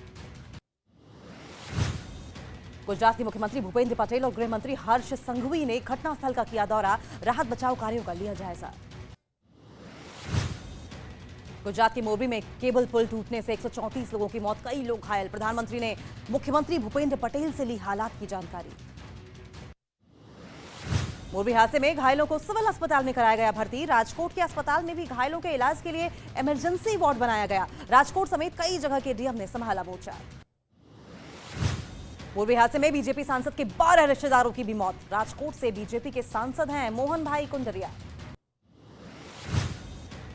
गुजरात के मुख्यमंत्री भूपेंद्र पटेल और गृह मंत्री हर्ष संघवी ने घटनास्थल का किया दौरा। राहत बचाव कार्यों का लिया जायजा। गुजरात के मोरबी में केबल पुल टूटने से 134 लोगों की मौत, कई लोग घायल। प्रधानमंत्री ने मुख्यमंत्री भूपेंद्र पटेल से ली हालात की जानकारी। मोरबी हादसे में घायलों को सिविल अस्पताल में कराया गया भर्ती। राजकोट के अस्पताल में भी घायलों के इलाज के लिए इमरजेंसी वार्ड बनाया गया। राजकोट समेत कई जगह के डीएम ने संभाला मोर्चा। मोरबी हादसे में बीजेपी सांसद के 12 रिश्तेदारों की भी मौत। राजकोट से बीजेपी के सांसद हैं मोहन भाई कुंडरिया।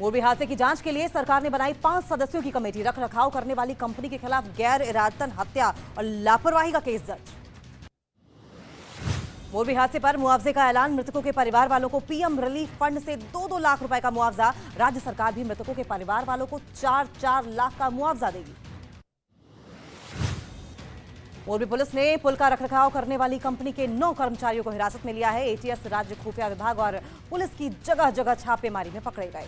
मोरबी हादसे की जांच के लिए सरकार ने बनाई 5 सदस्यों की कमेटी। रख रखाव करने वाली कंपनी के खिलाफ गैर इरादतन हत्या और लापरवाही का केस दर्ज। मोरबी हादसे पर मुआवजे का ऐलान। मृतकों के परिवार वालों को पीएम रिलीफ फंड से 2-2 लाख रुपए का मुआवजा। राज्य सरकार भी मृतकों के परिवार वालों को 4-4 लाख का मुआवजा देगी। मोरबी पुलिस ने पुल का रखरखाव करने वाली कंपनी के 9 कर्मचारियों को हिरासत में लिया है। एटीएस, राज्य खुफिया विभाग और पुलिस की जगह जगह छापेमारी में पकड़े गए।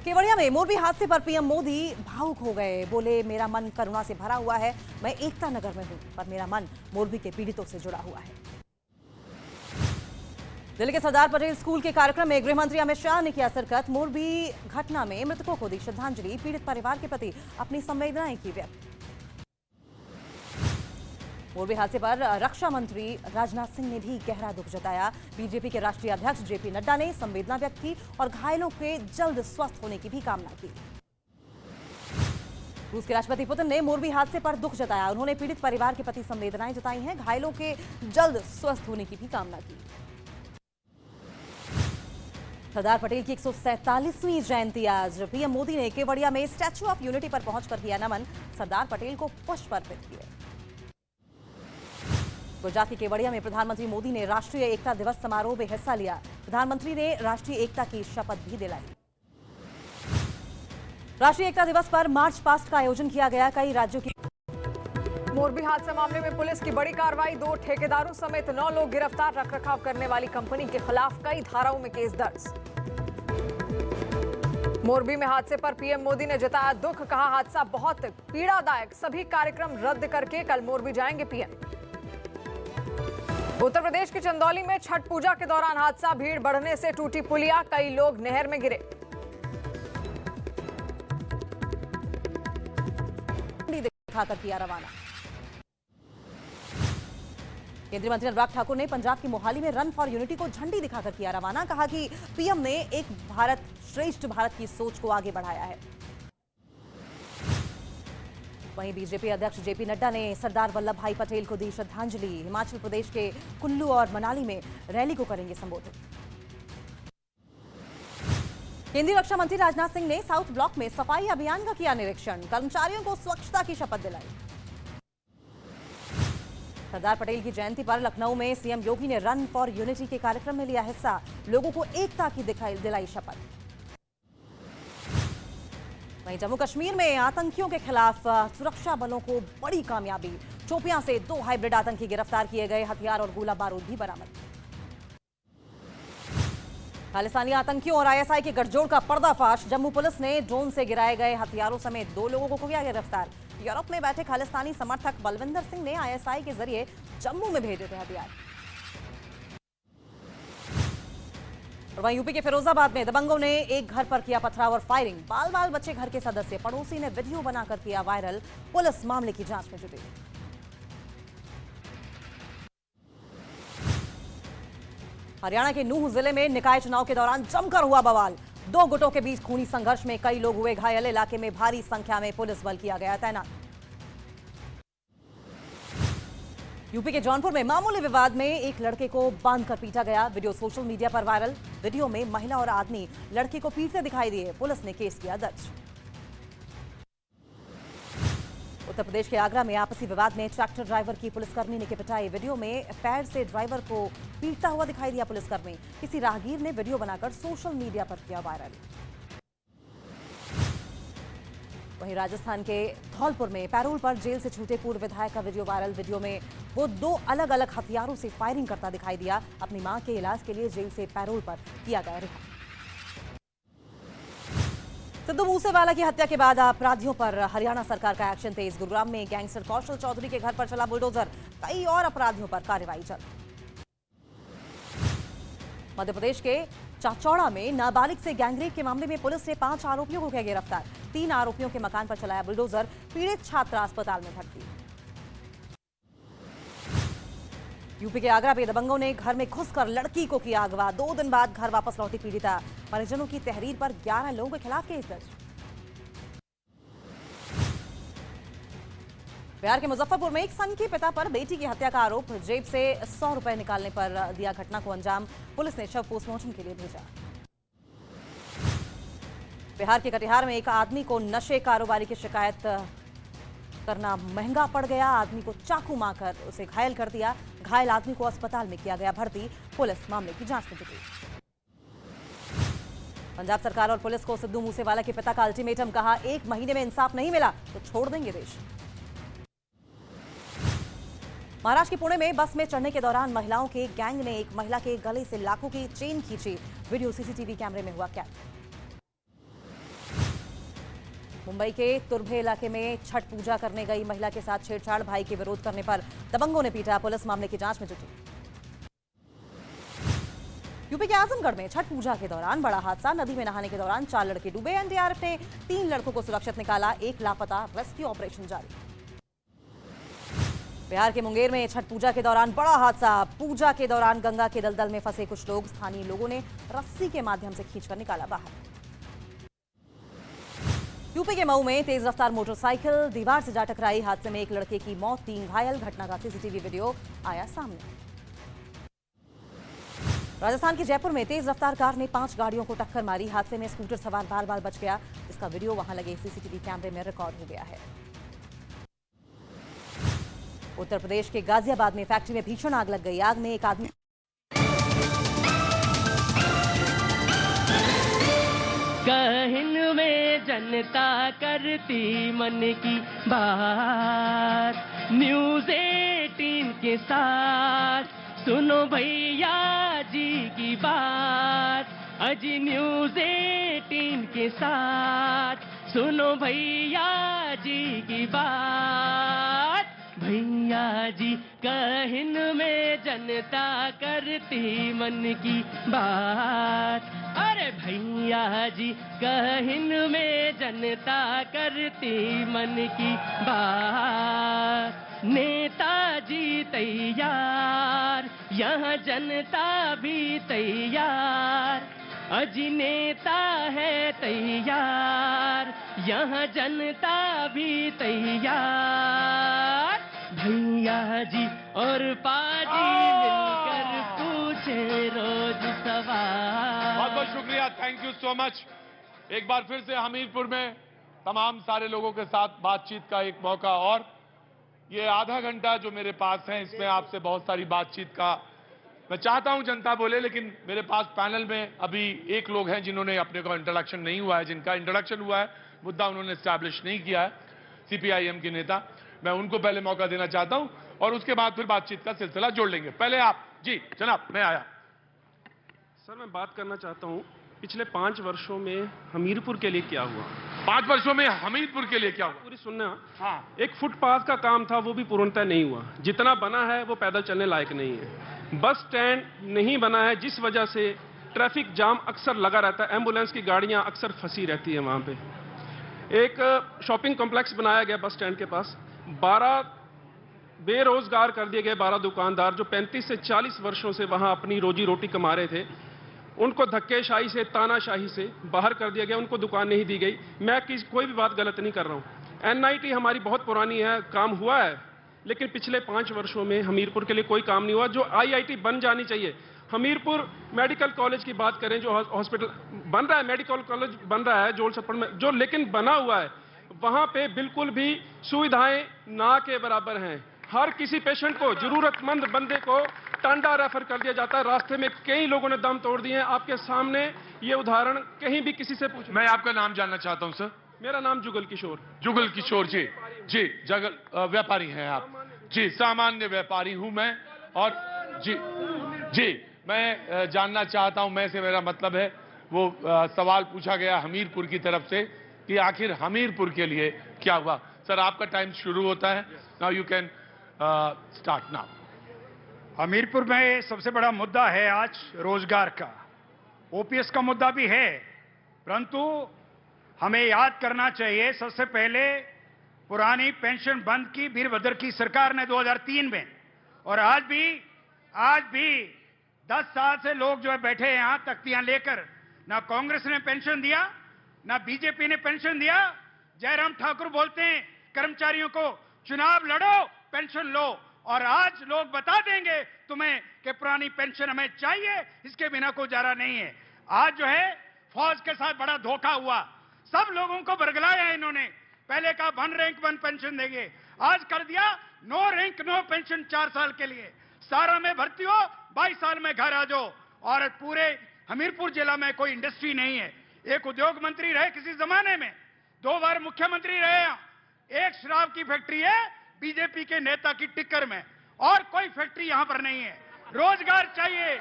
केवड़िया में मोरबी हादसे पर पीएम मोदी भावुक हो गए। बोले, मेरा मन करुणा से भरा हुआ है। मैं एकता नगर में हूं, पर मेरा मन मोरबी के पीड़ितों से जुड़ा हुआ है। दिल्ली के सरदार पटेल स्कूल के कार्यक्रम में गृह मंत्री अमित शाह ने किया शिरकत। मोरबी घटना में मृतकों को दी श्रद्धांजलि। पीड़ित परिवार के प्रति अपनी संवेदनाएं की व्यक्त। मोरबी हादसे पर रक्षा मंत्री राजनाथ सिंह ने भी गहरा दुख जताया। बीजेपी के राष्ट्रीय अध्यक्ष जेपी नड्डा ने संवेदना व्यक्त की और घायलों के जल्द स्वस्थ होने की भी कामना की। रूस के राष्ट्रपति पुतिन ने मोरबी हादसे पर दुख जताया। उन्होंने पीड़ित परिवार के प्रति संवेदनाएं जताई हैं। घायलों के जल्द स्वस्थ होने की भी कामना की। सरदार पटेल की 147वीं जयंती आज। पीएम मोदी ने केवड़िया में स्टैच्यू ऑफ यूनिटी पर पहुंचकर किया नमन। सरदार पटेल को पुष्प अर्पित किए। गुजरात के केवड़िया में प्रधानमंत्री मोदी ने राष्ट्रीय एकता दिवस समारोह में हिस्सा लिया। प्रधानमंत्री ने राष्ट्रीय एकता की शपथ भी दिलाई। राष्ट्रीय एकता दिवस पर मार्च पास्ट का आयोजन किया गया। कई राज्यों की मोरबी हादसा मामले में पुलिस की बड़ी कार्रवाई। 2 ठेकेदारों समेत 9 लोग गिरफ्तार। रखरखाव करने वाली कंपनी के खिलाफ कई धाराओं में केस दर्ज। मोरबी में हादसे पर पीएम मोदी ने जताया दुख। कहा, हादसा बहुत पीड़ादायक। सभी कार्यक्रम रद्द करके कल मोरबी जाएंगे पीएम। उत्तर प्रदेश के चंदौली में छठ पूजा के दौरान हादसा। भीड़ बढ़ने से टूटी पुलिया। कई लोग नहर में गिरे। दिखाकर किया रवाना। केंद्रीय मंत्री अनुराग ठाकुर ने पंजाब की मोहाली में रन फॉर यूनिटी को झंडी दिखाकर किया रवाना। कहा कि पीएम ने एक भारत श्रेष्ठ भारत की सोच को आगे बढ़ाया है। वहीं बीजेपी अध्यक्ष जेपी नड्डा ने सरदार वल्लभ भाई पटेल को दी श्रद्धांजलि। हिमाचल प्रदेश के कुल्लू और मनाली में रैली को करेंगे संबोधित। केंद्रीय रक्षा मंत्री राजनाथ सिंह ने साउथ ब्लॉक में सफाई अभियान का किया निरीक्षण। कर्मचारियों को स्वच्छता की शपथ दिलाई। सरदार पटेल की जयंती पर लखनऊ में सीएम योगी ने रन फॉर यूनिटी के कार्यक्रम में लिया हिस्सा। लोगों को एकता की दिलाई शपथ। वहीं जम्मू कश्मीर में आतंकियों के खिलाफ सुरक्षा बलों को बड़ी कामयाबी। चोपियां से 2 हाइब्रिड आतंकी गिरफ्तार किए गए। हथियार और गोला बारूद भी बरामद। खालिस्तानी आतंकियों और आईएसआई के गठजोड़ का पर्दाफाश। जम्मू पुलिस ने ड्रोन से गिराए गए हथियारों समेत 2 लोगों को किया गिरफ्तार। यूरोप में बैठे खालिस्तानी समर्थक बलविंदर सिंह ने आईएसआई के जरिए जम्मू में भेजे थे हथियार। और वहीं यूपी के फिरोजाबाद में दबंगों ने एक घर पर किया पथराव और फायरिंग। बाल बाल बच्चे घर के सदस्य। पड़ोसी ने वीडियो बनाकर किया वायरल। पुलिस मामले की जांच में जुटी। हरियाणा के नूह जिले में निकाय चुनाव के दौरान जमकर हुआ बवाल। 2 गुटों के बीच खूनी संघर्ष में कई लोग हुए घायल। इलाके में भारी संख्या में पुलिस बल किया गया तैनात। यूपी के जौनपुर में मामूली विवाद में एक लड़के को बांधकर पीटा गया। वीडियो सोशल मीडिया पर वायरल। वीडियो में महिला और आदमी लड़के को पीटते दिखाई दिए। पुलिस ने केस किया दर्ज। उत्तर प्रदेश के आगरा में आपसी विवाद में ट्रैक्टर ड्राइवर की पुलिसकर्मी ने की पिटाई। वीडियो में पैर से ड्राइवर को पीटता हुआ दिखाई दिया पुलिसकर्मी। किसी राहगीर ने वीडियो बनाकर सोशल मीडिया पर किया वायरल। वहीं राजस्थान के धौलपुर में पैरोल पर जेल से छूटे पूर्व विधायक का वीडियो वायरल। वीडियो में वो 2 अलग अलग हथियारों से फायरिंग करता दिखाई दिया। अपनी मां के इलाज के लिए जेल से पैरोल पर किया गया रिहा। सिद्धू मूसेवाला की हत्या के बाद अपराधियों पर हरियाणा सरकार का एक्शन तेज। गुरुग्राम में गैंगस्टर कौशल चौधरी के घर पर चला बुलडोजर। कई और अपराधियों पर कार्रवाई जल्द। मध्य प्रदेश के चाचौड़ा में नाबालिग से गैंगरेप के मामले में पुलिस ने 5 आरोपियों को किया गिरफ्तार। 3 आरोपियों के मकान पर चलाया बुलडोजर, पीड़ित छात्रा अस्पताल में भर्ती। यूपी के आगरा में दबंगों ने घर में घुसकर लड़की को किया अगवा। 2 दिन बाद घर वापस लौटी पीड़िता। परिजनों की तहरीर पर 11 लोगों के खिलाफ केस दर्ज। बिहार के मुजफ्फरपुर में एक संघ के पिता पर बेटी की हत्या का आरोप। जेब से 100 रुपए निकालने पर दिया घटना को अंजाम। पुलिस ने शव पोस्टमार्टम के लिए भेजा। बिहार के कटिहार में एक आदमी को नशे कारोबारी की शिकायत करना महंगा पड़ गया। आदमी को चाकू मारकर उसे घायल कर दिया। घायल आदमी को अस्पताल में किया गया भर्ती। पुलिस मामले की जांच में जुटी। पंजाब सरकार और पुलिस को सिद्धू मूसेवाला के पिता का अल्टीमेटम। कहा 1 महीने में इंसाफ नहीं मिला तो छोड़ देंगे देश। महाराष्ट्र के पुणे में बस में चढ़ने के दौरान महिलाओं के गैंग ने एक महिला के गले से लाखों की चेन खींची। वीडियो सीसीटीवी कैमरे में हुआ कैद। मुंबई के तुर्भे इलाके में छठ पूजा करने गई महिला के साथ छेड़छाड़। भाई के विरोध करने पर दबंगों ने पीटा। पुलिस मामले की जांच में जुटी। यूपी के आजमगढ़ में छठ पूजा के दौरान बड़ा हादसा। नदी में नहाने के दौरान 4 लड़के डूबे। एनडीआरएफ ने 3 लड़कों को सुरक्षित निकाला। 1 लापता। रेस्क्यू ऑपरेशन जारी। बिहार के मुंगेर में छठ पूजा के दौरान बड़ा हादसा। पूजा के दौरान गंगा के दलदल में फंसे कुछ लोग। स्थानीय लोगों ने रस्सी के माध्यम से खींचकर निकाला बाहर। यूपी के मऊ में तेज रफ्तार मोटरसाइकिल दीवार से जा टकराई। हादसे में एक लड़के की मौत, 3 घायल। घटना का सीसीटीवी वीडियो आया सामने। राजस्थान के जयपुर में तेज रफ्तार कार ने 5 गाड़ियों को टक्कर मारी। हादसे में स्कूटर सवार बाल-बाल बच गया। इसका वीडियो वहां लगे सीसीटीवी कैमरे में रिकॉर्ड हो गया है। उत्तर प्रदेश के गाजियाबाद में फैक्ट्री में भीषण आग लग गई। आग में एक आदमी गहन में जनता करती मन की बात। न्यूज़ 18 के साथ सुनो भैया जी की बात। अजी न्यूज़ 18 के साथ सुनो भैया जी की बात। भैया जी कहन में जनता करती मन की बात। अरे भैया जी कहन में जनता करती मन की बात। नेताजी तैयार, यहाँ जनता भी तैयार। अजी नेता है तैयार, यहाँ जनता भी तैयार। भैया जी और पाजी मिलकर पूछे रोज सवाल। बहुत बहुत शुक्रिया, थैंक यू सो मच। एक बार फिर से हमीरपुर में तमाम सारे लोगों के साथ बातचीत का एक मौका। और ये आधा घंटा जो मेरे पास है इसमें आपसे बहुत सारी बातचीत का मैं चाहता हूं जनता बोले, लेकिन मेरे पास पैनल में अभी 1 लोग हैं जिन्होंने अपने को इंट्रोडक्शन नहीं हुआ है, जिनका इंट्रोडक्शन हुआ है, मुद्दा उन्होंने एस्टैब्लिश नहीं किया है, सीपीआईएम के नेता। मैं उनको पहले मौका देना चाहता हूं और उसके बाद फिर बातचीत का सिलसिला जोड़ लेंगे। पहले आप जी जनाब, मैं आया। सर मैं बात करना चाहता हूं पिछले 5 वर्षों में हमीरपुर के लिए क्या हुआ। 5 वर्षों में हमीरपुर के लिए क्या हुआ? पूरी सुनना। हाँ, एक फुटपाथ का काम था, वो भी पूर्णतः नहीं हुआ। जितना बना है वो पैदल चलने लायक नहीं है। बस स्टैंड नहीं बना है, जिस वजह से ट्रैफिक जाम अक्सर लगा रहता है। एम्बुलेंस की गाड़ियां अक्सर फंसी रहती है वहां पे। एक शॉपिंग कॉम्प्लेक्स बनाया गया बस स्टैंड के पास। 12 बेरोजगार कर दिए गए, 12 दुकानदार जो 35 से 40 वर्षों से वहां अपनी रोजी रोटी कमा रहे थे, उनको धक्केशाही से, तानाशाही से बाहर कर दिया गया। उनको दुकान नहीं दी गई। मैं कोई भी बात गलत नहीं कर रहा हूं। एनआईटी हमारी बहुत पुरानी है, काम हुआ है, लेकिन पिछले 5 वर्षों में हमीरपुर के लिए कोई काम नहीं हुआ जो आईआईटी बन जानी चाहिए। हमीरपुर मेडिकल कॉलेज की बात करें, जो हॉस्पिटल बन रहा है, मेडिकल कॉलेज बन रहा है जोल छप्पड़ में, जो लेकिन बना हुआ है, वहां पे बिल्कुल भी सुविधाएं ना के बराबर हैं। हर किसी पेशेंट को, जरूरतमंद बंदे को टांडा रेफर कर दिया जाता है। रास्ते में कई लोगों ने दम तोड़ दिए हैं। आपके सामने ये उदाहरण, कहीं भी किसी से पूछ। मैं आपका नाम जानना चाहता हूं सर। मेरा नाम जुगल किशोर। जुगल किशोर जी, जी जगल व्यापारी हैं आप? जी, सामान्य व्यापारी हूं मैं। और जी जी मैं जानना चाहता हूं, मैं से मेरा मतलब है वो सवाल पूछा गया हमीरपुर की तरफ से कि आखिर हमीरपुर के लिए क्या हुआ। सर आपका टाइम शुरू होता है। Now you can start now. Hamirpur में सबसे बड़ा मुद्दा है आज रोजगार का। ओपीएस का मुद्दा भी है, परंतु हमें याद करना चाहिए सबसे पहले पुरानी पेंशन बंद की वीरभद्र की सरकार ने 2003 में, और आज भी 10 साल से लोग जो है बैठे हैं यहां तख्तियां लेकर, ना कांग्रेस ने पेंशन दिया ना बीजेपी ने पेंशन दिया। जयराम ठाकुर बोलते हैं कर्मचारियों को चुनाव लड़ो पेंशन लो, और आज लोग बता देंगे तुम्हें कि पुरानी पेंशन हमें चाहिए, इसके बिना कोई गुजारा नहीं है। आज जो है फौज के साथ बड़ा धोखा हुआ, सब लोगों को बरगलाया है इन्होंने। पहले कहा 1 रैंक 1 पेंशन देंगे, आज कर दिया 9 रैंक 9 पेंशन 4 साल के लिए। सारा में भर्ती हो 22 साल में घर आ जाओ। और पूरे हमीरपुर जिला में कोई इंडस्ट्री नहीं है। एक उद्योग मंत्री रहे किसी जमाने में, 2 बार मुख्यमंत्री रहे, एक शराब की फैक्ट्री है बीजेपी के नेता की टिक्कर में, और कोई फैक्ट्री यहां पर नहीं है। रोजगार चाहिए,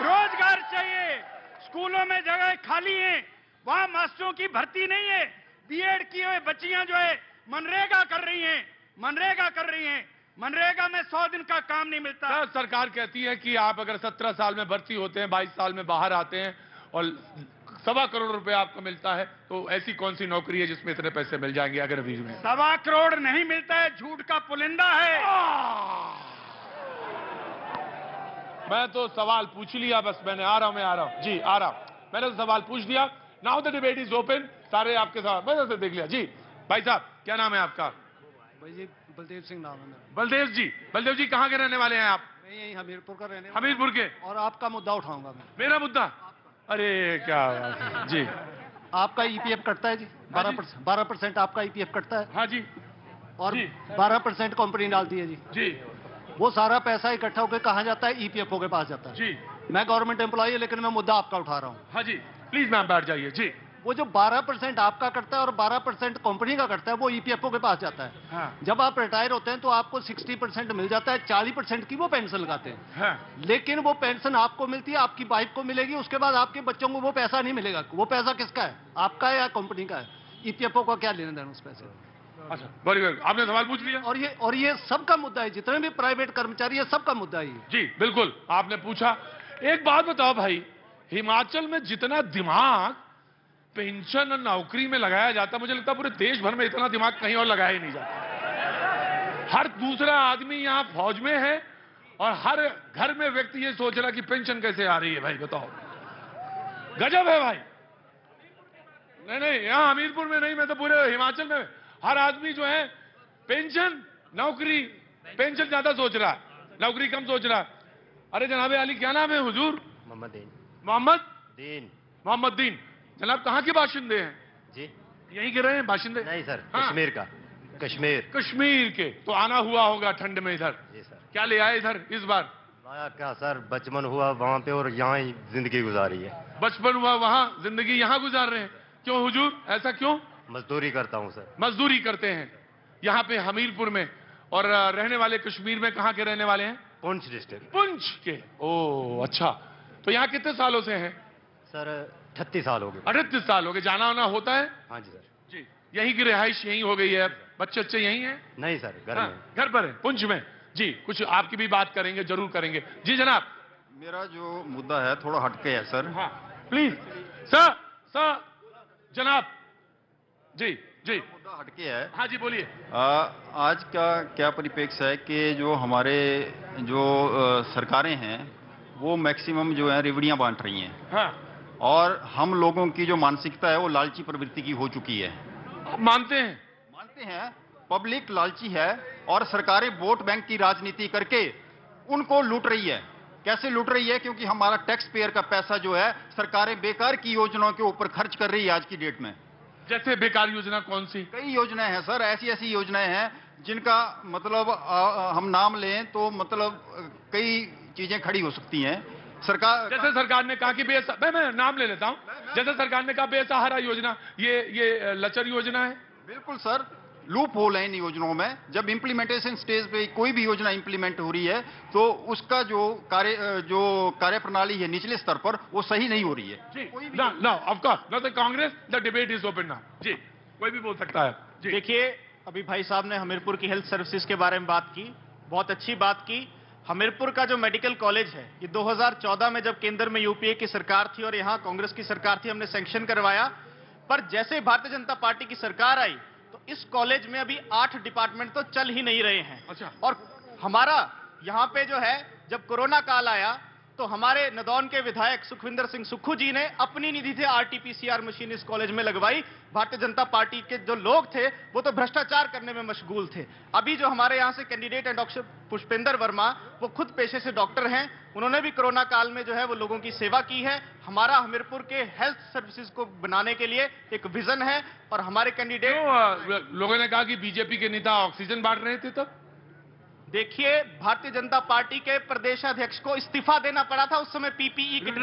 रोजगार चाहिए। स्कूलों में जगह खाली है, वहां मास्टरों की भर्ती नहीं है। बीएड किए हुए बच्चियां जो है मनरेगा कर रही हैं, मनरेगा कर रही हैं। मनरेगा में 100 दिन का काम नहीं मिलता। सरकार कहती है कि आप अगर 17 साल में भर्ती होते हैं, 22 साल में बाहर आते हैं और 1.25 करोड़ रुपए आपको मिलता है, तो ऐसी कौन सी नौकरी है जिसमें इतने पैसे मिल जाएंगे अगर अभी में? 1.25 करोड़ नहीं मिलता है, झूठ का पुलिंदा है। मैं तो सवाल पूछ लिया, बस मैंने आ रहा हूं जी, आ रहा हूं। मैंने तो सवाल पूछ दिया। Now the debate is open. सारे आपके साथ मैंने से देख लिया जी। भाई साहब क्या नाम है आपका? भाई जी बलदेव सिंह नाम है मेरा। बलदेव जी कहाँ के रहने वाले हैं आप? मैं यही हमीरपुर का रहने हमीरपुर के। और आपका मुद्दा उठाऊंगा मैं। मेरा मुद्दा? अरे क्या बात है जी। आपका ईपीएफ कटता है जी, 12% आपका ईपीएफ कटता है। हाँ जी। और 12% कंपनी डालती है जी। जी। वो सारा पैसा इकट्ठा होकर कहाँ जाता है? ईपीएफओ के पास जाता है जी। मैं गवर्नमेंट एम्प्लॉई है, लेकिन मैं मुद्दा आपका उठा रहा हूँ। हाँ जी प्लीज मैम बैठ जाइए जी। वो जो 12% आपका कटता है और 12% कंपनी का कटता है, वो ईपीएफओ के पास जाता है। हाँ। जब आप रिटायर होते हैं तो आपको 60% मिल जाता है, 40% की वो पेंशन लगाते हैं। हाँ। लेकिन वो पेंशन आपको मिलती है, आपकी वाइफ को मिलेगी, उसके बाद आपके बच्चों को वो पैसा नहीं मिलेगा। वो पैसा किसका है? आपका है या कंपनी का है? ईपीएफओ का क्या लेना देना उस पैसे? अच्छा वेरी गुड, आपने सवाल पूछ लिया। और ये सबका मुद्दा है, जितने भी प्राइवेट कर्मचारी है सबका मुद्दा है जी। बिल्कुल आपने पूछा। एक बात बताओ भाई, हिमाचल में जितना दिमाग पेंशन और नौकरी में लगाया जाता, मुझे लगता है पूरे देश भर में इतना दिमाग कहीं और लगाया ही नहीं जाता। हर दूसरा आदमी यहाँ फौज में है और हर घर में व्यक्ति ये सोच रहा कि पेंशन कैसे आ रही है। भाई बताओ, गजब है भाई। नहीं यहाँ हमीरपुर में नहीं, मैं तो पूरे हिमाचल में हर आदमी जो है पेंशन नौकरी, पेंशन ज्यादा सोच रहा, नौकरी कम सोच रहा। अरे जनाबे अली क्या नाम है हुजूर? मोहम्मद दीन। जनाब कहाँ के बाशिंदे हैं? जी यहीं के रहे हैं बाशिंदे? नहीं सर, हाँ? कश्मीर का। कश्मीर के। तो आना हुआ होगा ठंड में इधर। जी सर। क्या ले आए इधर इस बार? आया क्या सर, बचपन हुआ वहाँ पे और यहाँ ही जिंदगी गुजारी है। बचपन हुआ वहाँ, जिंदगी यहाँ गुजार रहे हैं। क्यों हुजूर, ऐसा क्यों? मजदूरी करता हूँ सर। मजदूरी करते हैं यहाँ पे हमीरपुर में। और रहने वाले कश्मीर में कहाँ के रहने वाले हैं? पुंछ डिस्ट्रिक्ट। पुंछ के। ओ अच्छा। तो यहाँ कितने सालों से हैं? सर 38 साल हो गए। 38 साल हो गए। जाना आना होता है? हाँ जी सर। जी। यहीं की रिहाइश यहीं हो गई है? बच्चे बच्चे यहीं हैं? नहीं सर, घर में। घर पर है पुंछ में। जी कुछ आपकी भी बात करेंगे, जरूर करेंगे। जी जनाब। मेरा जो मुद्दा है थोड़ा हटके है सर। हाँ प्लीज सर जनाब। जी जी मुद्दा हटके है। हाँ जी बोलिए। आज का क्या परिप्रेक्ष्य है कि जो हमारे जो सरकारें हैं वो मैक्सिमम जो है रेवड़ियां बांट रही हैं। हाँ। और हम लोगों की जो मानसिकता है वो लालची प्रवृत्ति की हो चुकी है। आप मानते हैं पब्लिक लालची है और सरकारें वोट बैंक की राजनीति करके उनको लूट रही है। कैसे लूट रही है? क्योंकि हमारा टैक्स पेयर का पैसा जो है सरकारें बेकार की योजनाओं के ऊपर खर्च कर रही है आज की डेट में। जैसे बेकार योजना कौन सी? कई योजनाएं हैं सर, ऐसी योजनाएं हैं जिनका मतलब हम नाम लें तो मतलब कई चीजें खड़ी हो सकती हैं। सरकार जैसे सरकार ने कहा कि मैं नाम ले लेता हूं। जैसे सरकार ने कहा बेसहारा योजना, ये लचर योजना है। बिल्कुल सर, लूप होल है इन योजनाओं में। जब इम्प्लीमेंटेशन स्टेज पे कोई भी योजना इम्प्लीमेंट हो रही है तो उसका जो कार्य प्रणाली है निचले स्तर पर वो सही नहीं हो रही है। Of course Congress, the debate is open now. जी कोई भी बोल सकता है। देखिए अभी भाई साहब ने हमीरपुर की हेल्थ सर्विसेज के बारे में बात की, बहुत अच्छी बात की, हमीरपुर का जो मेडिकल कॉलेज है, ये 2014 में जब केंद्र में यूपीए की सरकार थी और यहाँ कांग्रेस की सरकार थी, हमने सैंक्शन करवाया। पर जैसे भारतीय जनता पार्टी की सरकार आई तो इस कॉलेज में अभी 8 डिपार्टमेंट तो चल ही नहीं रहे हैं। अच्छा। और हमारा यहाँ पे जो है, जब कोरोना काल आया तो हमारे नदौन के विधायक सुखविंदर सिंह सुक्खू जी ने अपनी निधि से आरटीपीसीआर मशीन इस कॉलेज में लगवाई। भारतीय जनता पार्टी के जो लोग थे वो तो भ्रष्टाचार करने में मशगूल थे। अभी जो हमारे यहाँ से कैंडिडेट हैं डॉक्टर पुष्पेंद्र वर्मा, वो खुद पेशे से डॉक्टर हैं, उन्होंने भी कोरोना काल में जो है वो लोगों की सेवा की है। हमारा हमीरपुर के हेल्थ सर्विसेज को बनाने के लिए एक विजन है और हमारे कैंडिडेट लोगों ने कहा कि बीजेपी के नेता ऑक्सीजन बांट रहे थे। तब देखिए, भारतीय जनता पार्टी के प्रदेशाध्यक्ष को इस्तीफा देना पड़ा था उस समय पीपीई किट।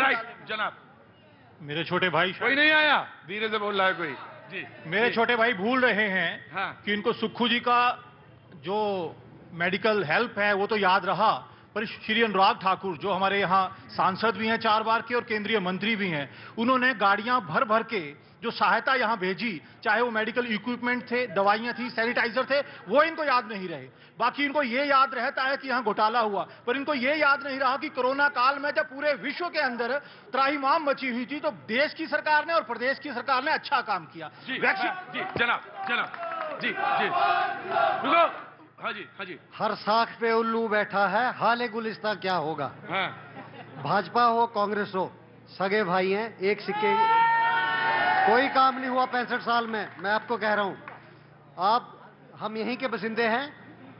जनाब, मेरे छोटे भाई कोई नहीं आया, धीरे से बोल रहा है कोई जी। मेरे छोटे भाई भूल रहे हैं हाँ। कि इनको सुक्खू जी का जो मेडिकल हेल्प है वो तो याद रहा, पर श्री अनुराग ठाकुर जो हमारे यहाँ सांसद भी हैं 4 बार के और केंद्रीय मंत्री भी हैं, उन्होंने गाड़ियां भर भर के जो सहायता यहाँ भेजी, चाहे वो मेडिकल इक्विपमेंट थे, दवाइयां थी, सैनिटाइजर थे, वो इनको याद नहीं रहे। बाकी इनको ये याद रहता है कि यहाँ घोटाला हुआ, पर इनको ये याद नहीं रहा कि कोरोना काल में जब पूरे विश्व के अंदर त्राहिमाम मची हुई थी तो देश की सरकार ने और प्रदेश की सरकार ने अच्छा काम किया। जी जनाब जी रुको। हाँ जी। हर साख पे उल्लू बैठा है, हाले गुलिस्ता क्या होगा। हाँ। भाजपा हो कांग्रेस हो, सगे भाई हैं, एक सिक्के। कोई काम नहीं हुआ 65 साल में, मैं आपको कह रहा हूं। हम यहीं के बसिंदे हैं,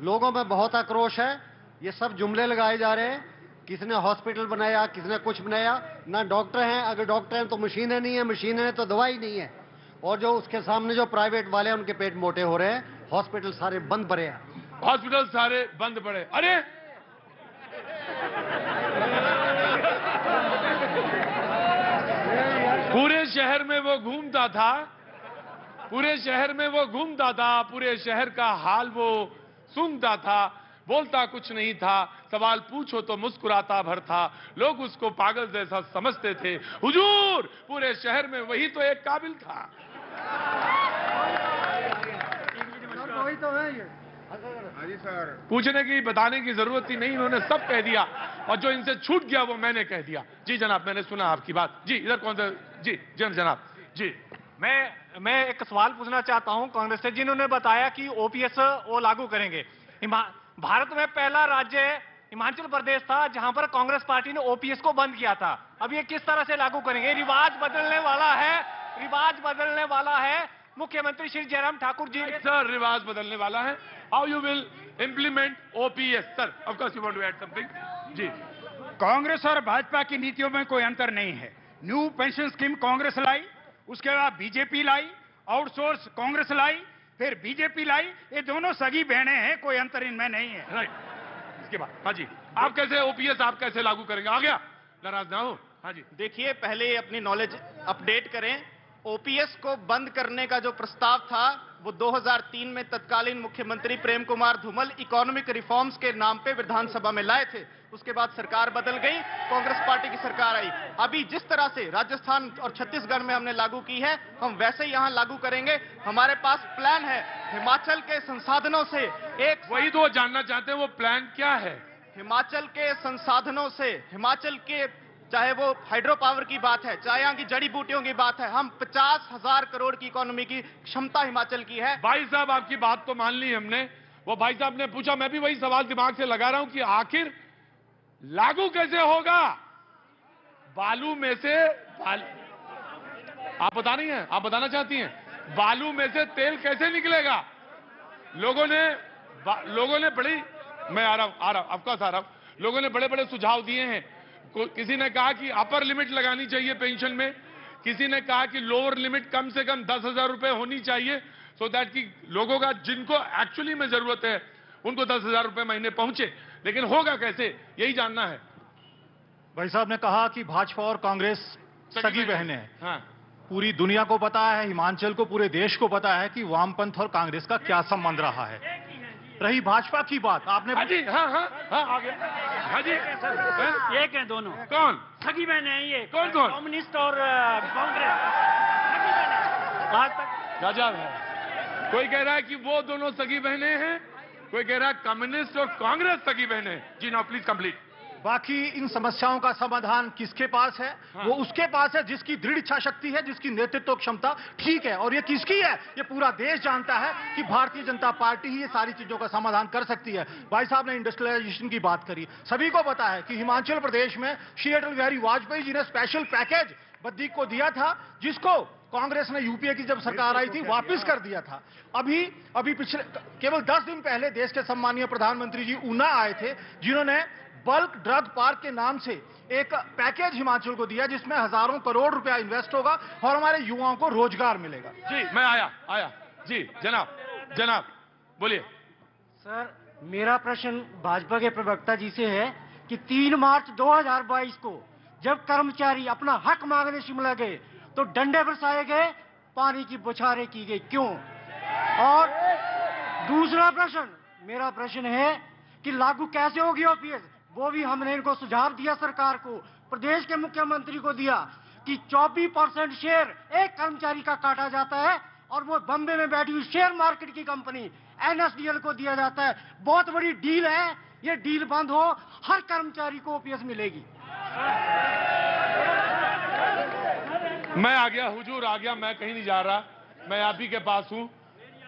लोगों में बहुत आक्रोश है। ये सब जुमले लगाए जा रहे हैं, किसने हॉस्पिटल बनाया, किसने कुछ बनाया। ना डॉक्टर हैं, अगर डॉक्टर हैं तो मशीनें नहीं है, मशीनें हैं तो दवाई नहीं है। और जो उसके सामने जो प्राइवेट वाले हैं उनके पेट मोटे हो रहे हैं, हॉस्पिटल सारे बंद पड़े हैं। हॉस्पिटल सारे बंद पड़े। अरे पूरे शहर में वो घूमता था, पूरे शहर में वो घूमता था, पूरे शहर का हाल वो सूंघता था, बोलता कुछ नहीं था, सवाल पूछो तो मुस्कुराता भर था, लोग उसको पागल जैसा समझते थे। हुजूर, पूरे शहर में वही तो एक काबिल था। वही तो है ये। पूछने की बताने की जरूरत ही नहीं, इन्होंने सब कह दिया और जो इनसे छूट गया वो मैंने कह दिया। जी जनाब, मैंने सुना आपकी बात। जी इधर कौन सा? जी जनाब जी। मैं एक सवाल पूछना चाहता हूं कांग्रेस से, जिन्होंने बताया कि ओपीएस वो लागू करेंगे। भारत में पहला राज्य हिमाचल प्रदेश था जहां पर कांग्रेस पार्टी ने ओपीएस को बंद किया था। अब ये किस तरह से लागू करेंगे? रिवाज बदलने वाला है। मुख्यमंत्री श्री जयराम ठाकुर जी। सर, रिवाज बदलने वाला है। How you will implement OPS? Sir, of course you want to add something. जी। कांग्रेस और भाजपा की नीतियों में कोई अंतर नहीं है। न्यू पेंशन स्कीम कांग्रेस लाई, उसके बाद बीजेपी लाई, आउटसोर्स कांग्रेस लाई, फिर बीजेपी लाई। ये दोनों सगी बहनें हैं, कोई अंतर इनमें नहीं है। राइट। इसके बाद हाँ जी, आप कैसे ओपीएस आप कैसे लागू करेंगे? आ गया, नाराज ना हो। हाँ जी। देखिए, पहले अपनी नॉलेज अपडेट करें। ओपीएस को बंद करने का जो प्रस्ताव था वो 2003 में तत्कालीन मुख्यमंत्री प्रेम कुमार धूमल इकोनॉमिक रिफॉर्म्स के नाम पे विधानसभा में लाए थे। उसके बाद सरकार बदल गई, कांग्रेस पार्टी की सरकार आई। अभी जिस तरह से राजस्थान और छत्तीसगढ़ में हमने लागू की है, हम वैसे ही यहां लागू करेंगे। हमारे पास प्लान है हिमाचल के संसाधनों से एक। वही तो जानना चाहते हैं, वो प्लान क्या है? हिमाचल के संसाधनों से, हिमाचल के, चाहे वो हाइड्रो पावर की बात है, चाहे यहाँ की जड़ी बूटियों की बात है, हम 50,000 करोड़ की इकोनॉमी की क्षमता हिमाचल की है। भाई साहब, आपकी बात तो मान ली हमने। वो भाई साहब ने पूछा, मैं भी वही सवाल दिमाग से लगा रहा हूं कि आखिर लागू कैसे होगा? बालू में से आप बता रही हैं, आप बताना चाहती हैं, बालू में से तेल कैसे निकलेगा? लोगों ने बड़ी, मैं आ रहा हूं, ऑफकोर्स आ रहा हूं। लोगों ने बड़े बड़े सुझाव दिए हैं। किसी ने कहा कि अपर लिमिट लगानी चाहिए पेंशन में, किसी ने कहा कि लोअर लिमिट कम से कम 10,000 रुपए होनी चाहिए, सो दैट कि लोगों का जिनको एक्चुअली में जरूरत है उनको 10,000 रुपए महीने पहुंचे। लेकिन होगा कैसे, यही जानना है। भाई साहब ने कहा कि भाजपा और कांग्रेस सगी बहनें हैं। हाँ। पूरी दुनिया को पता है, हिमाचल को, पूरे देश को पता है कि वामपंथ और कांग्रेस का क्या संबंध रहा है। रही भाजपा की बात, आपने हाँ जी, हाँ आ गया। हाँ जी, एक है दोनों। कौन सगी बहनें हैं ये? कौन? कम्युनिस्ट और कांग्रेस सगी बहनें। आज तक गजब है। कोई कह रहा है कि वो दोनों सगी बहनें हैं, कोई कह रहा है कम्युनिस्ट और कांग्रेस सगी बहन है। जी नाउ प्लीज कंप्लीट। बाकी इन समस्याओं का समाधान किसके पास है? वो उसके पास है जिसकी दृढ़ इच्छा शक्ति है, जिसकी नेतृत्व क्षमता ठीक है। और ये किसकी है? ये पूरा देश जानता है कि भारतीय जनता पार्टी ही ये सारी चीजों का समाधान कर सकती है। भाई साहब ने इंडस्ट्रियलाइजेशन की बात करी। सभी को पता है कि हिमाचल प्रदेश में श्री अटल बिहारी वाजपेयी जी ने स्पेशल पैकेज बद्दी को दिया था, जिसको कांग्रेस ने यूपीए की जब सरकार आई थी वापस कर दिया था। अभी पिछले केवल 10 दिन पहले देश के सम्मानीय प्रधानमंत्री जी ऊना आए थे, जिन्होंने बल्क ड्रग पार्क के नाम से एक पैकेज हिमाचल को दिया, जिसमें हजारों करोड़ रुपया इन्वेस्ट होगा और हमारे युवाओं को रोजगार मिलेगा। जी मैं आया जी जनाब बोलिए। सर मेरा प्रश्न भाजपा के प्रवक्ता जी से है कि 3 मार्च 2022 को जब कर्मचारी अपना हक मांगने शिमला गए तो डंडे बरसाए गए, पानी की बौछारें की गई, क्यों? और दूसरा प्रश्न, मेरा प्रश्न है कि लागू कैसे होगी ओपीएस? वो भी हमने इनको सुझाव दिया सरकार को, प्रदेश के मुख्यमंत्री को दिया कि 24% शेयर एक कर्मचारी का काटा जाता है और वो बम्बे में बैठी हुई शेयर मार्केट की कंपनी एनएसडीएल को दिया जाता है। बहुत बड़ी डील है, ये डील बंद हो, हर कर्मचारी को ओपीएस मिलेगी। मैं आ गया हुजूर, आ गया, मैं कहीं नहीं जा रहा, मैं आप ही के पास हूं।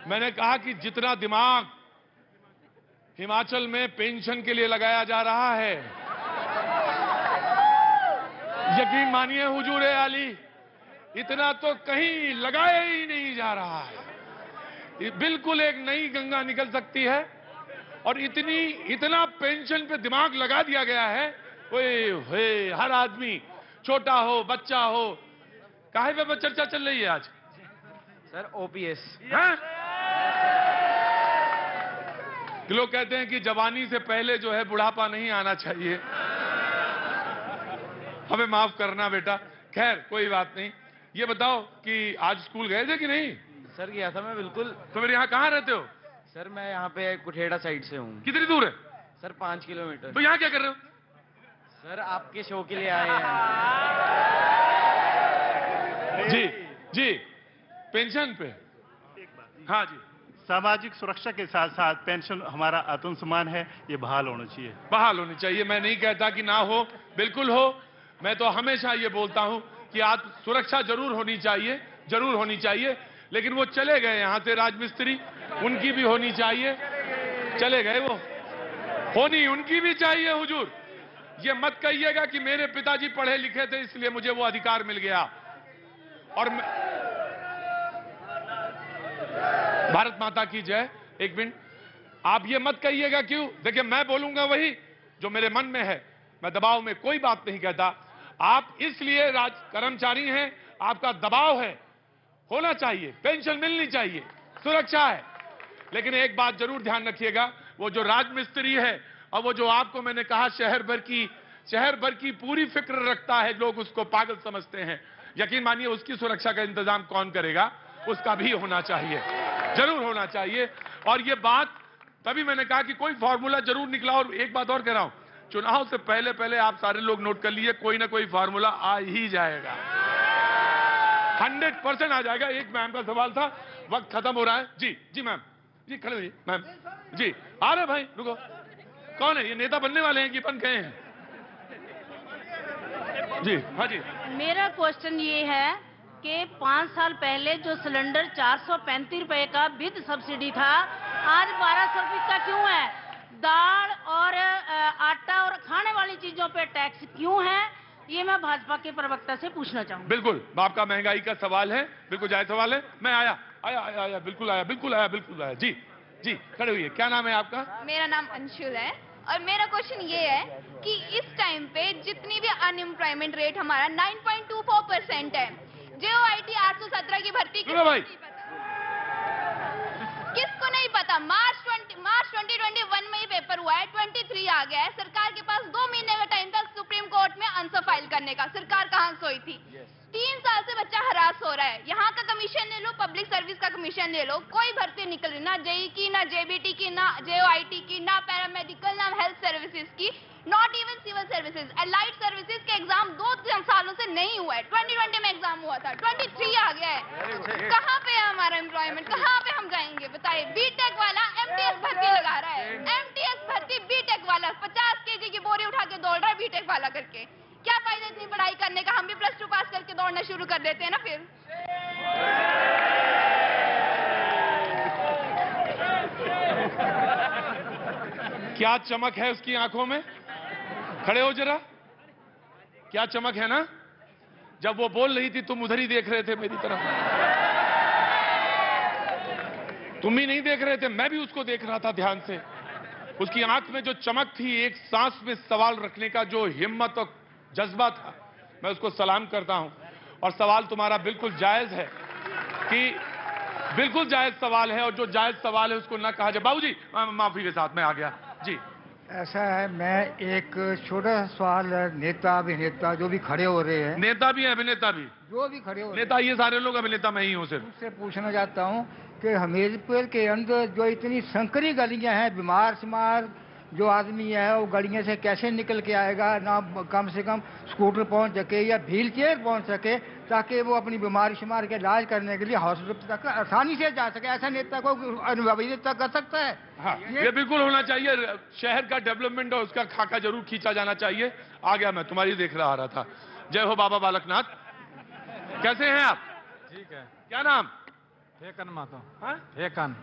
मैंने कहा कि जितना दिमाग हिमाचल में पेंशन के लिए लगाया जा रहा है, यकीन मानिए हुजूर आली, इतना तो कहीं लगाया ही नहीं जा रहा है। बिल्कुल एक नई गंगा निकल सकती है और इतना पेंशन पे दिमाग लगा दिया गया है। ओए हर आदमी, छोटा हो बच्चा हो, काहे पे चर्चा चल रही है आज? Sir OPS. लोग कहते हैं कि जवानी से पहले जो है बुढ़ापा नहीं आना चाहिए। हमें माफ करना बेटा, खैर कोई बात नहीं। ये बताओ कि आज स्कूल गए थे कि नहीं? सर गया था मैं, बिल्कुल। तो मेरे यहाँ कहाँ रहते हो? सर मैं यहाँ पे कुठेड़ा साइड से हूँ। कितनी दूर है? Sir 5 kilometre. तो यहाँ क्या कर रहे हो? सर आपके शो के लिए आए हैं। जी पेंशन पे। हाँ जी, सामाजिक सुरक्षा के साथ साथ पेंशन हमारा आत्मसम्मान है, ये बहाल होना चाहिए। बहाल होनी चाहिए, मैं नहीं कहता कि ना हो, बिल्कुल हो। मैं तो हमेशा ये बोलता हूं कि आत्म सुरक्षा जरूर होनी चाहिए, लेकिन वो चले गए यहां से राजमिस्त्री, उनकी भी होनी चाहिए। चले गए वो, होनी उनकी भी चाहिए हुजूर। ये मत कहिएगा कि मेरे पिताजी पढ़े लिखे थे इसलिए मुझे वो अधिकार मिल गया। और भारत माता की जय। एक मिनट, आप ये मत कहिएगा क्यों। देखिए मैं बोलूंगा वही जो मेरे मन में है, मैं दबाव में कोई बात नहीं कहता। आप इसलिए कर्मचारी हैं, आपका दबाव है, होना चाहिए, पेंशन मिलनी चाहिए, सुरक्षा है। लेकिन एक बात जरूर ध्यान रखिएगा, वो जो राजमिस्त्री है और वो जो आपको मैंने कहा शहर भर की पूरी फिक्र रखता है, लोग उसको पागल समझते हैं। यकीन मानिए उसकी सुरक्षा का इंतजाम कौन करेगा, उसका भी होना चाहिए, जरूर होना चाहिए। और ये बात तभी मैंने कहा कि कोई फॉर्मूला जरूर निकला। और एक बात और कह रहा हूं, चुनाव से पहले आप सारे लोग नोट कर लीजिए, कोई ना कोई फॉर्मूला आ ही जाएगा, 100% आ जाएगा। एक मैम का सवाल था, वक्त खत्म हो रहा है। जी मैम, जी खड़े हुई मैम, जी आ रहे भाई, रुको। कौन है ये? नेता बनने वाले हैं कि बन गए हैं? जी हाँ जी। मेरा क्वेश्चन ये है कि 5 साल पहले जो सिलेंडर 435 रुपए का विद सब्सिडी था, आज 1200 रुपए का क्यों है? दाल और आटा और खाने वाली चीजों पे टैक्स क्यों है? ये मैं भाजपा के प्रवक्ता से पूछना चाहूंगा। बिल्कुल, आपका महंगाई का सवाल है, बिल्कुल जायज सवाल है। मैं आया, बिल्कुल आया। जी खड़े हुई है। क्या नाम है आपका? मेरा नाम अंशुल है और मेरा क्वेश्चन ये है कि इस टाइम पे जितनी भी अनएम्प्लॉयमेंट रेट हमारा 9.24% है। JOIT 817 की भर्ती किसको नहीं पता? मार्च 2021 में ही पेपर हुआ है, 23 आ गया है। सरकार के पास 2 महीने का टाइम था सुप्रीम कोर्ट में आंसर फाइल करने का। सरकार कहां सोई थी? 3 साल से बच्चा हरास हो रहा है। यहाँ का कमीशन ले लो, पब्लिक सर्विस का कमीशन ले लो, कोई भर्ती निकल रही, ना जेई की, ना JBT की, ना JOIT की, ना पैरामेडिकल, ना हेल्थ सर्विसेज की, not even civil services. Allied services के एग्जाम 2 सालों से नहीं हुआ है। 2020 में एग्जाम हुआ था, 23 आ गया है। कहाँ पे है हमारा एम्प्लॉयमेंट? कहाँ पे हम जाएंगे? लगाएंगे? बताइए, बीटेक वाला एमटीएस भर्ती लगा रहा है, एमटीएस भर्ती बीटेक वाला 50 केजी की बोरी उठा के दौड़ रहा है बीटेक वाला करके। क्या फायदा इतनी पढ़ाई करने का? हम भी प्लस 2 पास करके दौड़ना शुरू कर देते हैं ना फिर। क्या चमक है उसकी आंखों में? खड़े हो जरा, क्या चमक है ना? जब वो बोल रही थी तुम उधर ही देख रहे थे मेरी तरफ, तुम ही नहीं देख रहे थे, मैं भी उसको देख रहा था ध्यान से। उसकी आंख में जो चमक थी, एक सांस में सवाल रखने का जो हिम्मत और जज्बा था, मैं उसको सलाम करता हूं। और सवाल तुम्हारा बिल्कुल जायज है, कि बिल्कुल जायज सवाल है, और जो जायज सवाल है उसको ना कहा जाए। बाबूजी माफी के साथ मैं आ गया जी। ऐसा है, मैं एक छोटा सा सवाल, नेता अभिनेता जो भी खड़े हो रहे हैं, नेता भी है अभिनेता भी, जो भी खड़े हो रहे नेता ये सारे लोग, अभिनेता मैं ही हूँ सिर्फ। उससे पूछना चाहता हूँ कि हमीरपुर के अंदर जो इतनी संकरी गलियां हैं, बीमार शिमार जो आदमी है वो गलियों से कैसे निकल के आएगा? ना कम से कम स्कूटर पहुंच सके या व्हील चेयर पहुंच सके, ताकि वो अपनी बीमारी शिमार के इलाज करने के लिए हॉस्पिटल तक आसानी से जा सके। ऐसा नेता को अनुभवी नेता कर सकता है? हाँ, ये बिल्कुल होना चाहिए। शहर का डेवलपमेंट और उसका खाका जरूर खींचा जाना चाहिए। आ गया, मैं तुम्हारी देख रहा था। जय हो बाबा बालकनाथ, कैसे हैं आप? ठीक है। क्या नाम? फेकन मातो। फेकन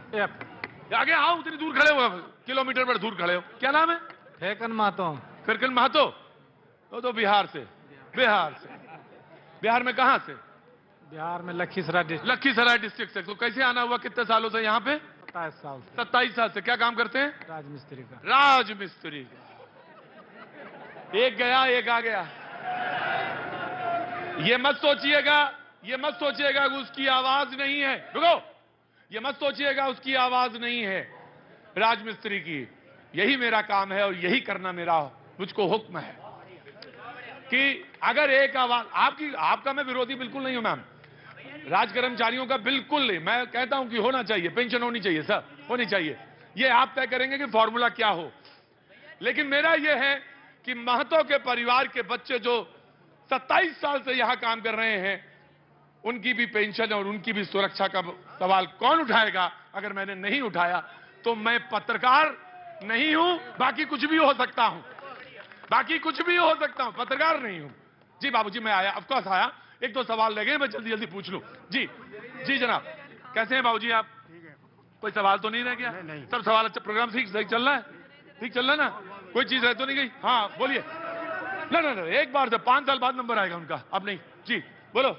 आगे आओ, उतनी दूर खड़े हो, किलोमीटर पर दूर खड़े हो। क्या नाम है? फेकन मातो। फेकन महतो, वो तो बिहार से। बिहार में कहां से? बिहार में लखीसराय डिस्ट्रिक्ट। लखीसराय डिस्ट्रिक्ट से। तो कैसे आना हुआ? कितने सालों से यहाँ पे? 27 साल। 27 साल से। क्या काम करते हैं? राजमिस्त्री का। राजमिस्त्री का। एक गया एक आ गया। ये मत सोचिएगा कि उसकी आवाज नहीं है। रुको, ये मत सोचिएगा उसकी आवाज नहीं है राजमिस्त्री की। यही मेरा काम है और यही करना मुझको हुक्म है कि अगर एक आवाज आपका मैं विरोधी बिल्कुल नहीं हूं मैम, राज कर्मचारियों का बिल्कुल नहीं। मैं कहता हूं कि होना चाहिए, पेंशन होनी चाहिए सर, होनी चाहिए। ये आप तय करेंगे कि फॉर्मूला क्या हो, लेकिन मेरा यह है कि महतो के परिवार के बच्चे जो 27 साल से यहां काम कर रहे हैं, उनकी भी पेंशन और उनकी भी सुरक्षा का सवाल कौन उठाएगा? अगर मैंने नहीं उठाया तो मैं पत्रकार नहीं हूं, बाकी कुछ भी हो सकता हूं, पत्रकार नहीं हूं। जी बाबूजी, मैं आया, ऑफ कोर्स आया। एक दो सवाल लगे, मैं जल्दी जल्दी पूछ लूं। जी जनाब, कैसे हैं बाबूजी आप? कोई सवाल तो नहीं रह गया? नहीं। सब सवाल अच्छा, प्रोग्राम ठीक चल रहा है? ठीक चल रहा है ना? कोई चीज रह तो नहीं गई? हाँ बोलिए। ना, एक बार से 5 साल बाद नंबर आएगा उनका, अब नहीं। जी बोलो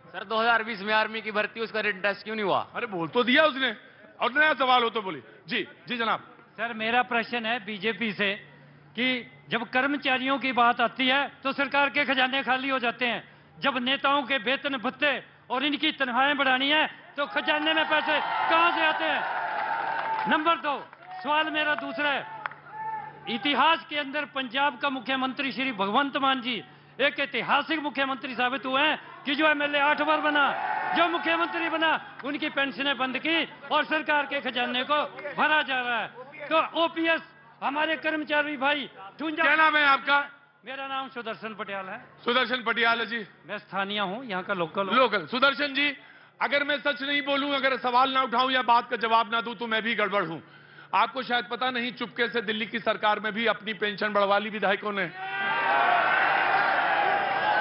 सर। 2020 में आर्मी की भर्ती, उसका रिटन टेस्ट क्यों नहीं हुआ? अरे बोल तो दिया उसने, और नया सवाल हो तो बोलिए। जी जनाब। सर मेरा प्रश्न है बीजेपी से कि जब कर्मचारियों की बात आती है तो सरकार के खजाने खाली हो जाते हैं, जब नेताओं के वेतन भत्ते और इनकी तनख्वाहें बढ़ानी है तो खजाने में पैसे कहां से आते हैं? नंबर 2 सवाल मेरा दूसरा है, इतिहास के अंदर पंजाब का मुख्यमंत्री श्री भगवंत मान जी एक ऐतिहासिक मुख्यमंत्री साबित हुए हैं कि जो एमएलए 8 बार बना, जो मुख्यमंत्री बना, उनकी पेंशनें बंद की और सरकार के खजाने को भरा जा रहा है। तो ओपीएस हमारे कर्मचारी भाई क्या नाम है आपका? मेरा नाम सुदर्शन पटियाल है। सुदर्शन पटियाल जी। मैं स्थानीय हूँ, यहाँ का लोकल। सुदर्शन जी, अगर मैं सच नहीं बोलूं, अगर सवाल ना उठाऊं या बात का जवाब ना दूं तो मैं भी गड़बड़ हूं। आपको शायद पता नहीं, चुपके से दिल्ली की सरकार में भी अपनी पेंशन बढ़वा ली विधायकों ने।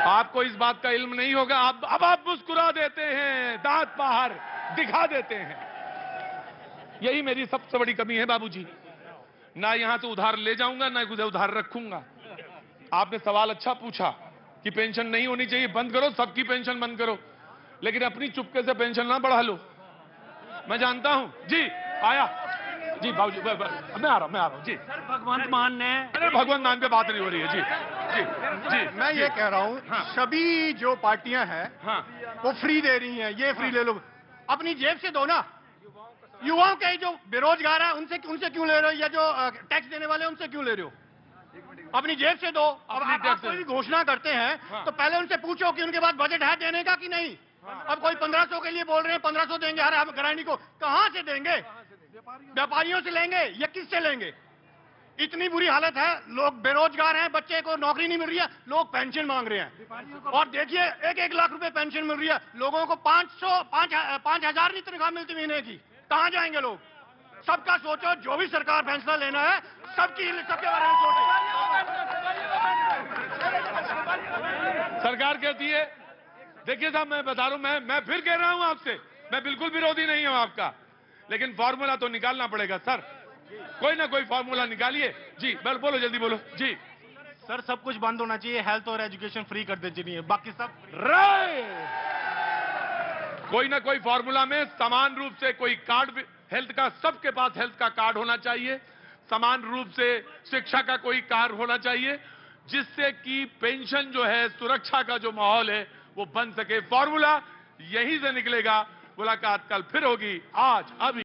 आपको इस बात का इल्म नहीं होगा। अब आप मुस्कुरा देते हैं, दांत बाहर दिखा देते हैं। यही मेरी सबसे बड़ी कमी है बाबूजी। ना यहां से उधार ले जाऊंगा, ना उधार रखूंगा। आपने सवाल अच्छा पूछा कि पेंशन नहीं होनी चाहिए, बंद करो, सबकी पेंशन बंद करो, लेकिन अपनी चुपके से पेंशन ना बढ़ा लो। मैं जानता हूं। जी आया जी बाबूजी, मैं आ रहा हूं जी। सर भगवंत मान ने, अरे भगवंत मान पे बात नहीं हो रही है। जी मैं ये कह रहा हूँ, सभी जो पार्टियां हैं वो फ्री दे रही हैं, ये फ्री ले लो, अपनी जेब से दो ना। युवाओं के जो बेरोजगार है उनसे क्यों ले रहे हो, या जो टैक्स देने वाले उनसे क्यों ले रहे हो? अपनी जेब से दो। अब आप कोई भी घोषणा करते हैं तो पहले उनसे पूछो कि उनके पास बजट है देने का कि नहीं। अब कोई 1500 के लिए बोल रहे हैं, 1500 देंगे हर गृहिणी को, कहां से देंगे? व्यापारियों से लेंगे या किससे लेंगे? इतनी बुरी हालत है, लोग बेरोजगार हैं, बच्चे को नौकरी नहीं मिल रही है, लोग पेंशन मांग रहे हैं। और देखिए 1-1 लाख रुपए पेंशन मिल रही है, लोगों को 5,000 नहीं तनख्वाह मिलती महीने की। कहां जाएंगे लोग? सबका सोचो, जो भी सरकार फैसला लेना है सबके बारे में सोचो। सरकार कहती है, देखिए साहब मैं बता रहा हूं, मैं फिर कह रहा हूं आपसे, मैं बिल्कुल विरोधी नहीं हूं आपका, लेकिन फॉर्मूला तो निकालना पड़ेगा सर। कोई ना कोई फॉर्मूला निकालिए। जी बोलो, जल्दी बोलो। जी सर, सब कुछ बंद होना चाहिए, हेल्थ और एजुकेशन फ्री कर देनी चाहिए, बाकी सब कोई ना कोई फॉर्मूला में समान रूप से कोई कार्ड हेल्थ का, सबके पास हेल्थ का कार्ड होना चाहिए, समान रूप से शिक्षा का कोई कार्ड होना चाहिए, जिससे कि पेंशन जो है, सुरक्षा का जो माहौल है वो बन सके। फॉर्मूला यहीं से निकलेगा। मुलाकात कल फिर होगी, आज अभी।